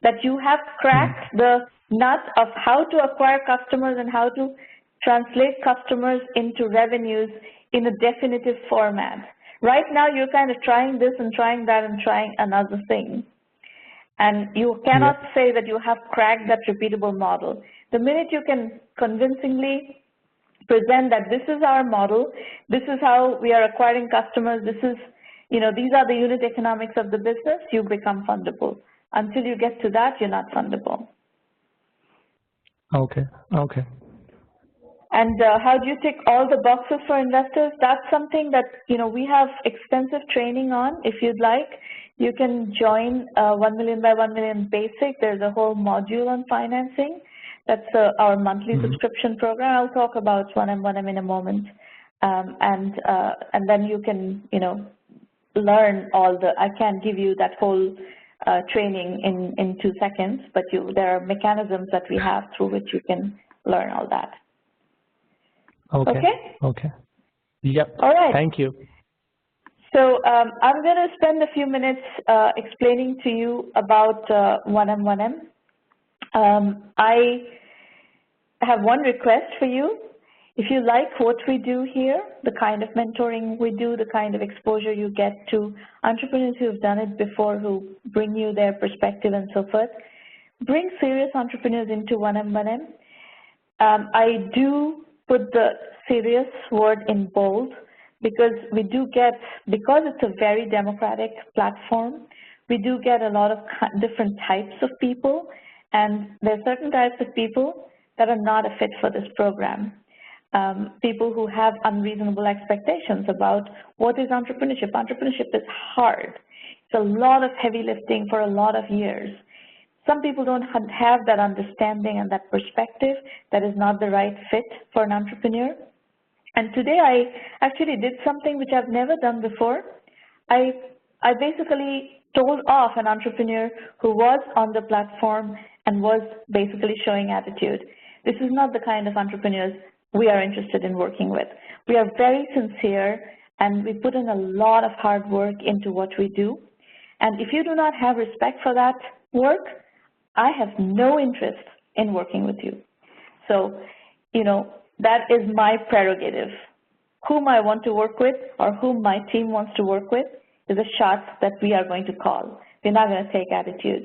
that you have cracked the nut of how to acquire customers and how to translate customers into revenues in a definitive format. Right now, you're kind of trying this and trying that and trying another thing. And you cannot say that you have cracked that repeatable model. The minute you can convincingly present that this is our model, this is how we are acquiring customers, this is, these are the unit economics of the business, you become fundable. Until you get to that, you're not fundable. Okay, okay. And how do you tick all the boxes for investors? That's something that, we have extensive training on. If you'd like, you can join 1Mby1M Basic. There's a whole module on financing. That's our monthly subscription program. I'll talk about 1M1M in a moment. And then you can, learn all the, I can't give you that whole training in 2 seconds, but there are mechanisms that we have through which you can learn all that. Okay. Okay. Yep. All right. Thank you. So I'm going to spend a few minutes explaining to you about 1M1M. I have one request for you. If you like what we do here, the kind of mentoring we do, the kind of exposure you get to entrepreneurs who have done it before, who bring you their perspective and so forth, bring serious entrepreneurs into 1M1M. I do put the serious word in bold because we do get, because it's a very democratic platform, we do get a lot of different types of people, and there are certain types of people that are not a fit for this program. People who have unreasonable expectations about what is entrepreneurship. Entrepreneurship is hard. It's a lot of heavy lifting for a lot of years. Some people don't have that understanding and that perspective. That is not the right fit for an entrepreneur. And today I actually did something which I've never done before. I basically told off an entrepreneur who was on the platform and was basically showing attitude. This is not the kind of entrepreneurs we are interested in working with. We are very sincere and we put in a lot of hard work into what we do. And if you do not have respect for that work, I have no interest in working with you. So, that is my prerogative. Whom I want to work with or whom my team wants to work with is a shot that we are going to call. We're not going to take attitude.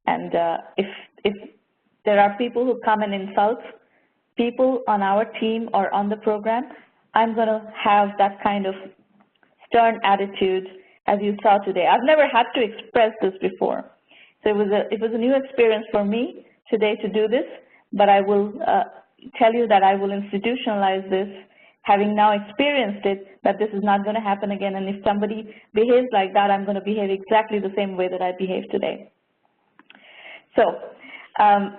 And if there are people who come and insult people on our team or on the program, I'm going to have that kind of stern attitude as you saw today. I've never had to express this before. So it was a new experience for me today to do this, but I will tell you that I will institutionalize this, having now experienced it, that this is not going to happen again. And if somebody behaves like that, I'm going to behave exactly the same way that I behaved today. So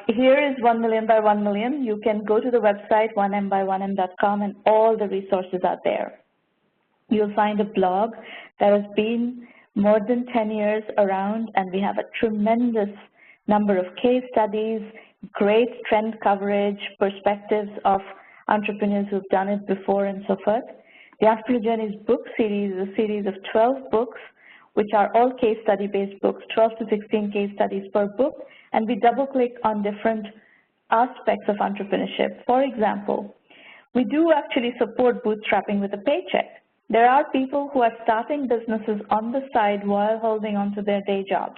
Here is 1 million by 1 million. You can go to the website 1Mby1M.com and all the resources are there. You'll find a blog that has been more than 10 years around, and we have a tremendous number of case studies, great trend coverage, perspectives of entrepreneurs who've done it before, and so forth. The Entrepreneur Journeys book series is a series of 12 books, which are all case study-based books, 12 to 16 case studies per book, and we double-click on different aspects of entrepreneurship. For example, we do actually support bootstrapping with a paycheck. There are people who are starting businesses on the side while holding on to their day jobs.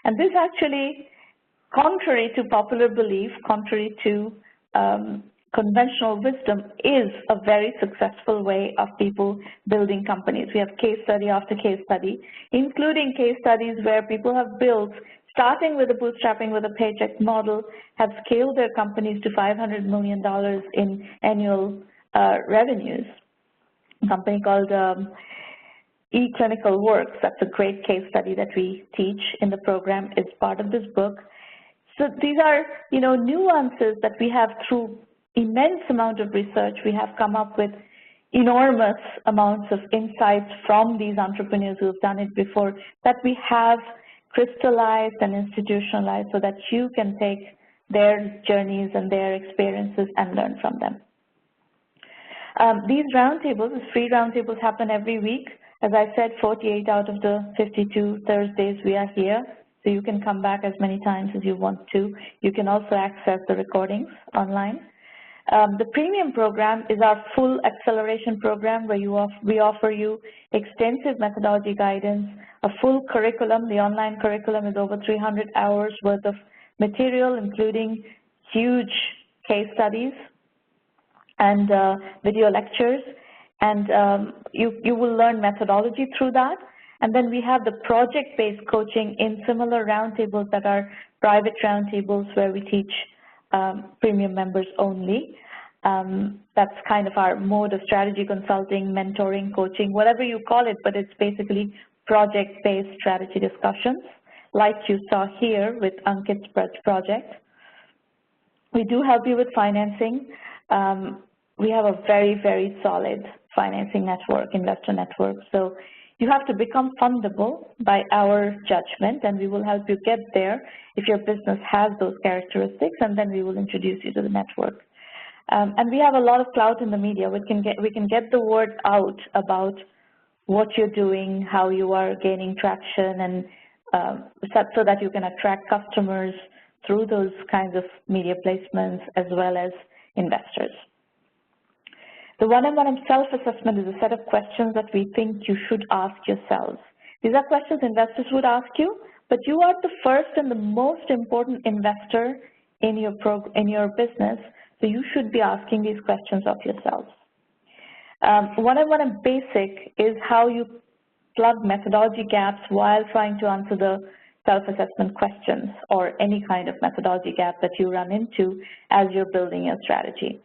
And this actually, contrary to popular belief, contrary to conventional wisdom, is a very successful way of people building companies. We have case study after case study, including case studies where people have built, starting with a bootstrapping with a paycheck model, have scaled their companies to $500 million in annual revenues. A company called eClinical Works, that's a great case study that we teach in the program. It's part of this book. So these are, nuances that we have through immense amount of research. We have come up with enormous amounts of insights from these entrepreneurs who have done it before that we have crystallized and institutionalized so that you can take their journeys and their experiences and learn from them. These roundtables, these free roundtables, happen every week. As I said, 48 out of the 52 Thursdays we are here, so you can come back as many times as you want to. You can also access the recordings online. The premium program is our full acceleration program where we offer you extensive methodology guidance, a full curriculum. The online curriculum is over 300 hours worth of material, including huge case studies and video lectures, and you will learn methodology through that. And then we have the project-based coaching in similar roundtables that are private roundtables where we teach premium members only. That's kind of our mode of strategy consulting, mentoring, coaching, whatever you call it, but it's basically project-based strategy discussions, like you saw here with Ankit's project. We do help you with financing. We have a very, very solid financing network, investor network. So you have to become fundable by our judgment, and we will help you get there if your business has those characteristics, and then we will introduce you to the network. And we have a lot of clout in the media. We can get the word out about what you're doing, how you are gaining traction, and so that you can attract customers through those kinds of media placements as well as investors. The 1M1M self-assessment is a set of questions that we think you should ask yourselves. These are questions investors would ask you, but you are the first and the most important investor in your business, so you should be asking these questions of yourselves. 1M1M Basic is how you plug methodology gaps while trying to answer the self-assessment questions or any kind of methodology gap that you run into as you're building your strategy.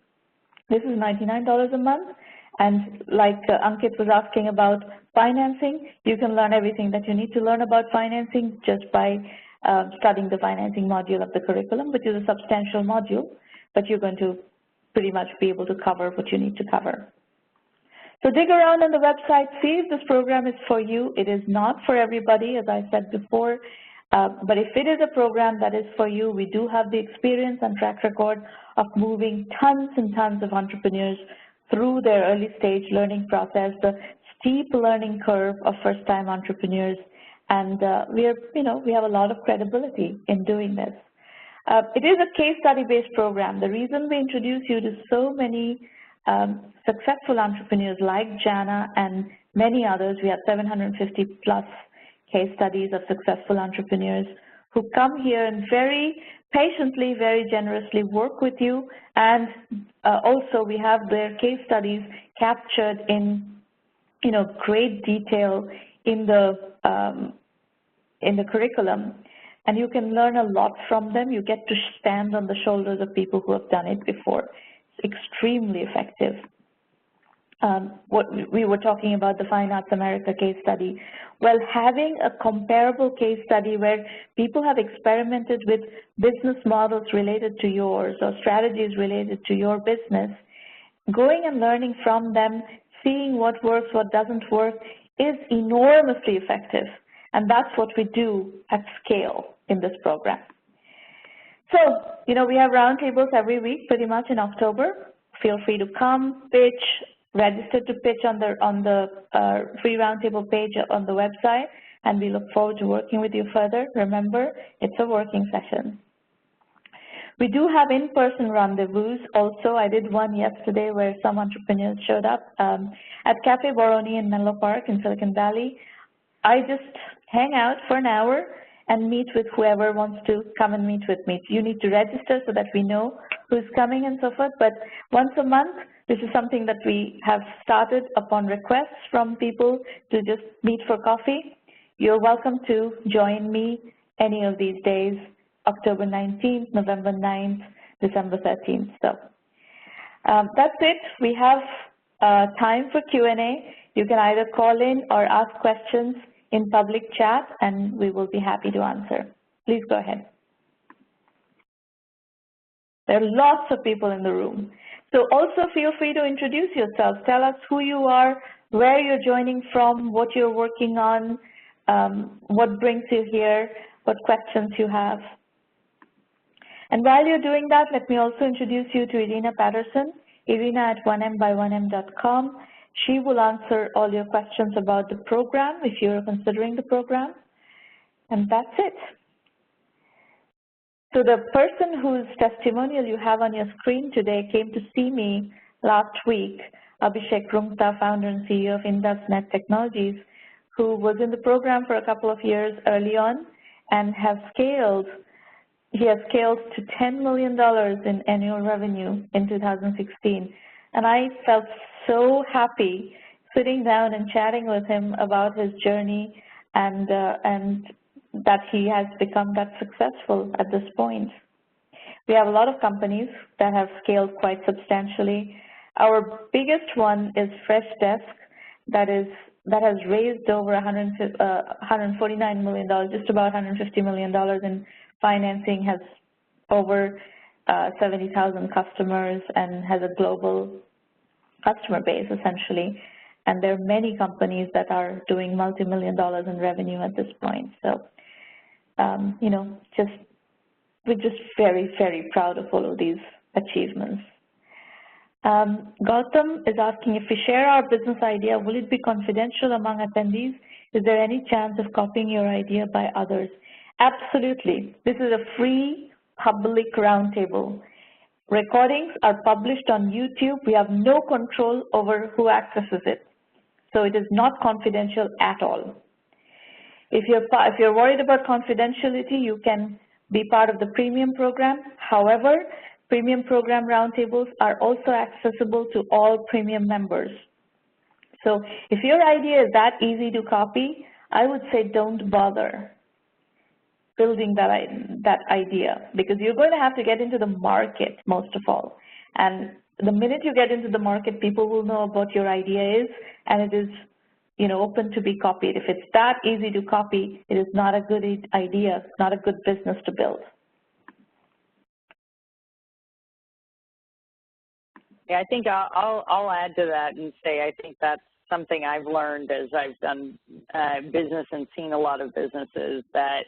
This is $99 a month, and like Ankit was asking about financing, you can learn everything that you need to learn about financing just by studying the financing module of the curriculum, which is a substantial module, but you're going to pretty much be able to cover what you need to cover. So dig around on the website, see if this program is for you. It is not for everybody, as I said before, but if it is a program that is for you, we do have the experience and track record of moving tons and tons of entrepreneurs through their early stage learning process, the steep learning curve of first-time entrepreneurs, and we have a lot of credibility in doing this. It is a case study-based program. The reason we introduce you to so many successful entrepreneurs like Jana and many others, we have 750 plus case studies of successful entrepreneurs who come here and very patiently, very generously work with you, and also we have their case studies captured in great detail in the curriculum, and you can learn a lot from them. You get to stand on the shoulders of people who have done it before. It's extremely effective. what we were talking about, the Fine Arts America case study. Well, having a comparable case study where people have experimented with business models related to yours or strategies related to your business, going and learning from them, seeing what works, what doesn't work, is enormously effective. And that's what we do at scale in this program. So, you know, we have roundtables every week, pretty much in October. Feel free to come, pitch, register to pitch on the free roundtable page on the website, and we look forward to working with you further. Remember, it's a working session. We do have in-person rendezvous also. I did one yesterday where some entrepreneurs showed up at Cafe Boroni in Menlo Park in Silicon Valley. I just hang out for an hour and meet with whoever wants to come and meet with me. You need to register so that we know who's coming and so forth, but once a month, this is something that we have started upon requests from people to just meet for coffee. You're welcome to join me any of these days, October 19th, November 9th, December 13th. So that's it. We have time for Q&A. You can either call in or ask questions in public chat, and we will be happy to answer. Please go ahead. There are lots of people in the room. So also feel free to introduce yourself. Tell us who you are, where you're joining from, what you're working on, what brings you here, what questions you have. And while you're doing that, let me also introduce you to Irina Patterson, Irina at 1Mby1M.com. She will answer all your questions about the program if you're considering the program. And that's it. So the person whose testimonial you have on your screen today came to see me last week, Abhishek Rungta, founder and CEO of IndusNet Technologies, who was in the program for a couple of years early on and has scaled. He has scaled to $10 million in annual revenue in 2016. And I felt so happy sitting down and chatting with him about his journey and that he has become that successful at this point. We have a lot of companies that have scaled quite substantially. Our biggest one is Freshdesk that has raised over $149 million, just about $150 million in financing, has over 70,000 customers, and has a global customer base essentially. And there are many companies that are doing multi-million dollars in revenue at this point. So, you know, we're just very, very proud of all of these achievements. Gautam is asking, if we share our business idea, will it be confidential among attendees? Is there any chance of copying your idea by others? Absolutely. This is a free public roundtable. Recordings are published on YouTube. We have no control over who accesses it. So it is not confidential at all. If you're worried about confidentiality, you can be part of the premium program. However, premium program roundtables are also accessible to all premium members. So if your idea is that easy to copy, I would say don't bother building that idea, because you're going to have to get into the market most of all. And the minute you get into the market, people will know about your idea is, and it is, you know, open to be copied. If it's that easy to copy, it is not a good idea, not a good business to build. Yeah, I think I'll add to that and say I think that's something I've learned as I've done business and seen a lot of businesses, that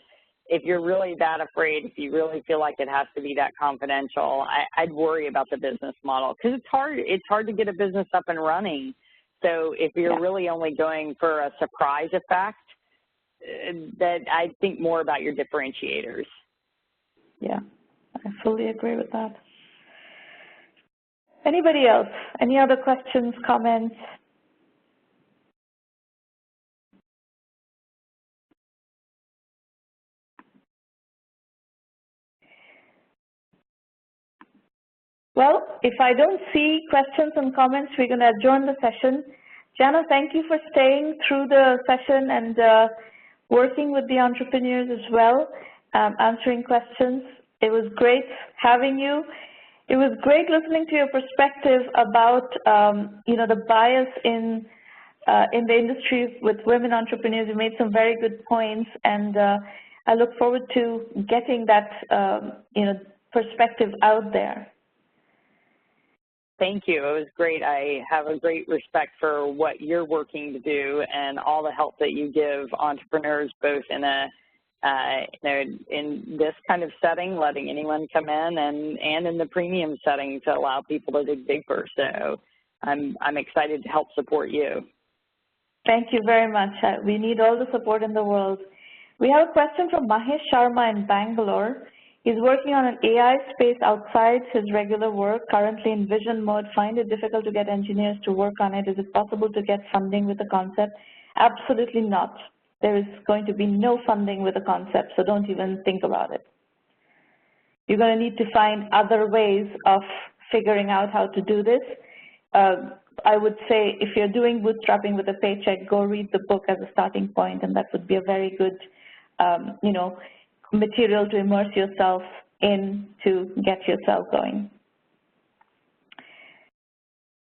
if you're really that afraid, if you really feel like it has to be that confidential, I'd worry about the business model, because it's hard to get a business up and running. So if you're really only going for a surprise effect, that I think more about your differentiators. Yeah, I fully agree with that. Anybody else? Any other questions, comments? Well, if I don't see questions and comments, we're going to adjourn the session. Jana, thank you for staying through the session and working with the entrepreneurs as well, answering questions. It was great having you. It was great listening to your perspective about, the bias in the industry with women entrepreneurs. You made some very good points, and I look forward to getting that, perspective out there. Thank you. It was great. I have a great respect for what you're working to do and all the help that you give entrepreneurs, both in in this kind of setting, letting anyone come in, and in the premium setting to allow people to dig deeper. So I'm excited to help support you. Thank you very much. We need all the support in the world. We have a question from Mahesh Sharma in Bangalore. He's working on an AI space outside his regular work, currently in vision mode, find it difficult to get engineers to work on it. Is it possible to get funding with the concept? Absolutely not. There is going to be no funding with the concept, so don't even think about it. You're going to need to find other ways of figuring out how to do this. I would say if you're doing bootstrapping with a paycheck, go read the book as a starting point, and that would be a very good, material to immerse yourself in to get yourself going.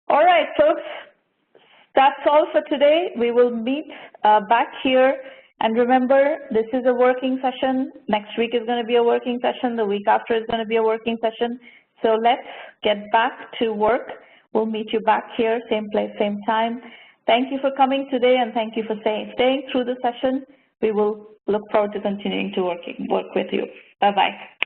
All right, folks, that's all for today. We will meet back here. And remember, this is a working session. Next week is going to be a working session. The week after is going to be a working session. So let's get back to work. We'll meet you back here, same place, same time. Thank you for coming today, and thank you for staying through the session. We will look forward to continuing to work with you. Bye-bye.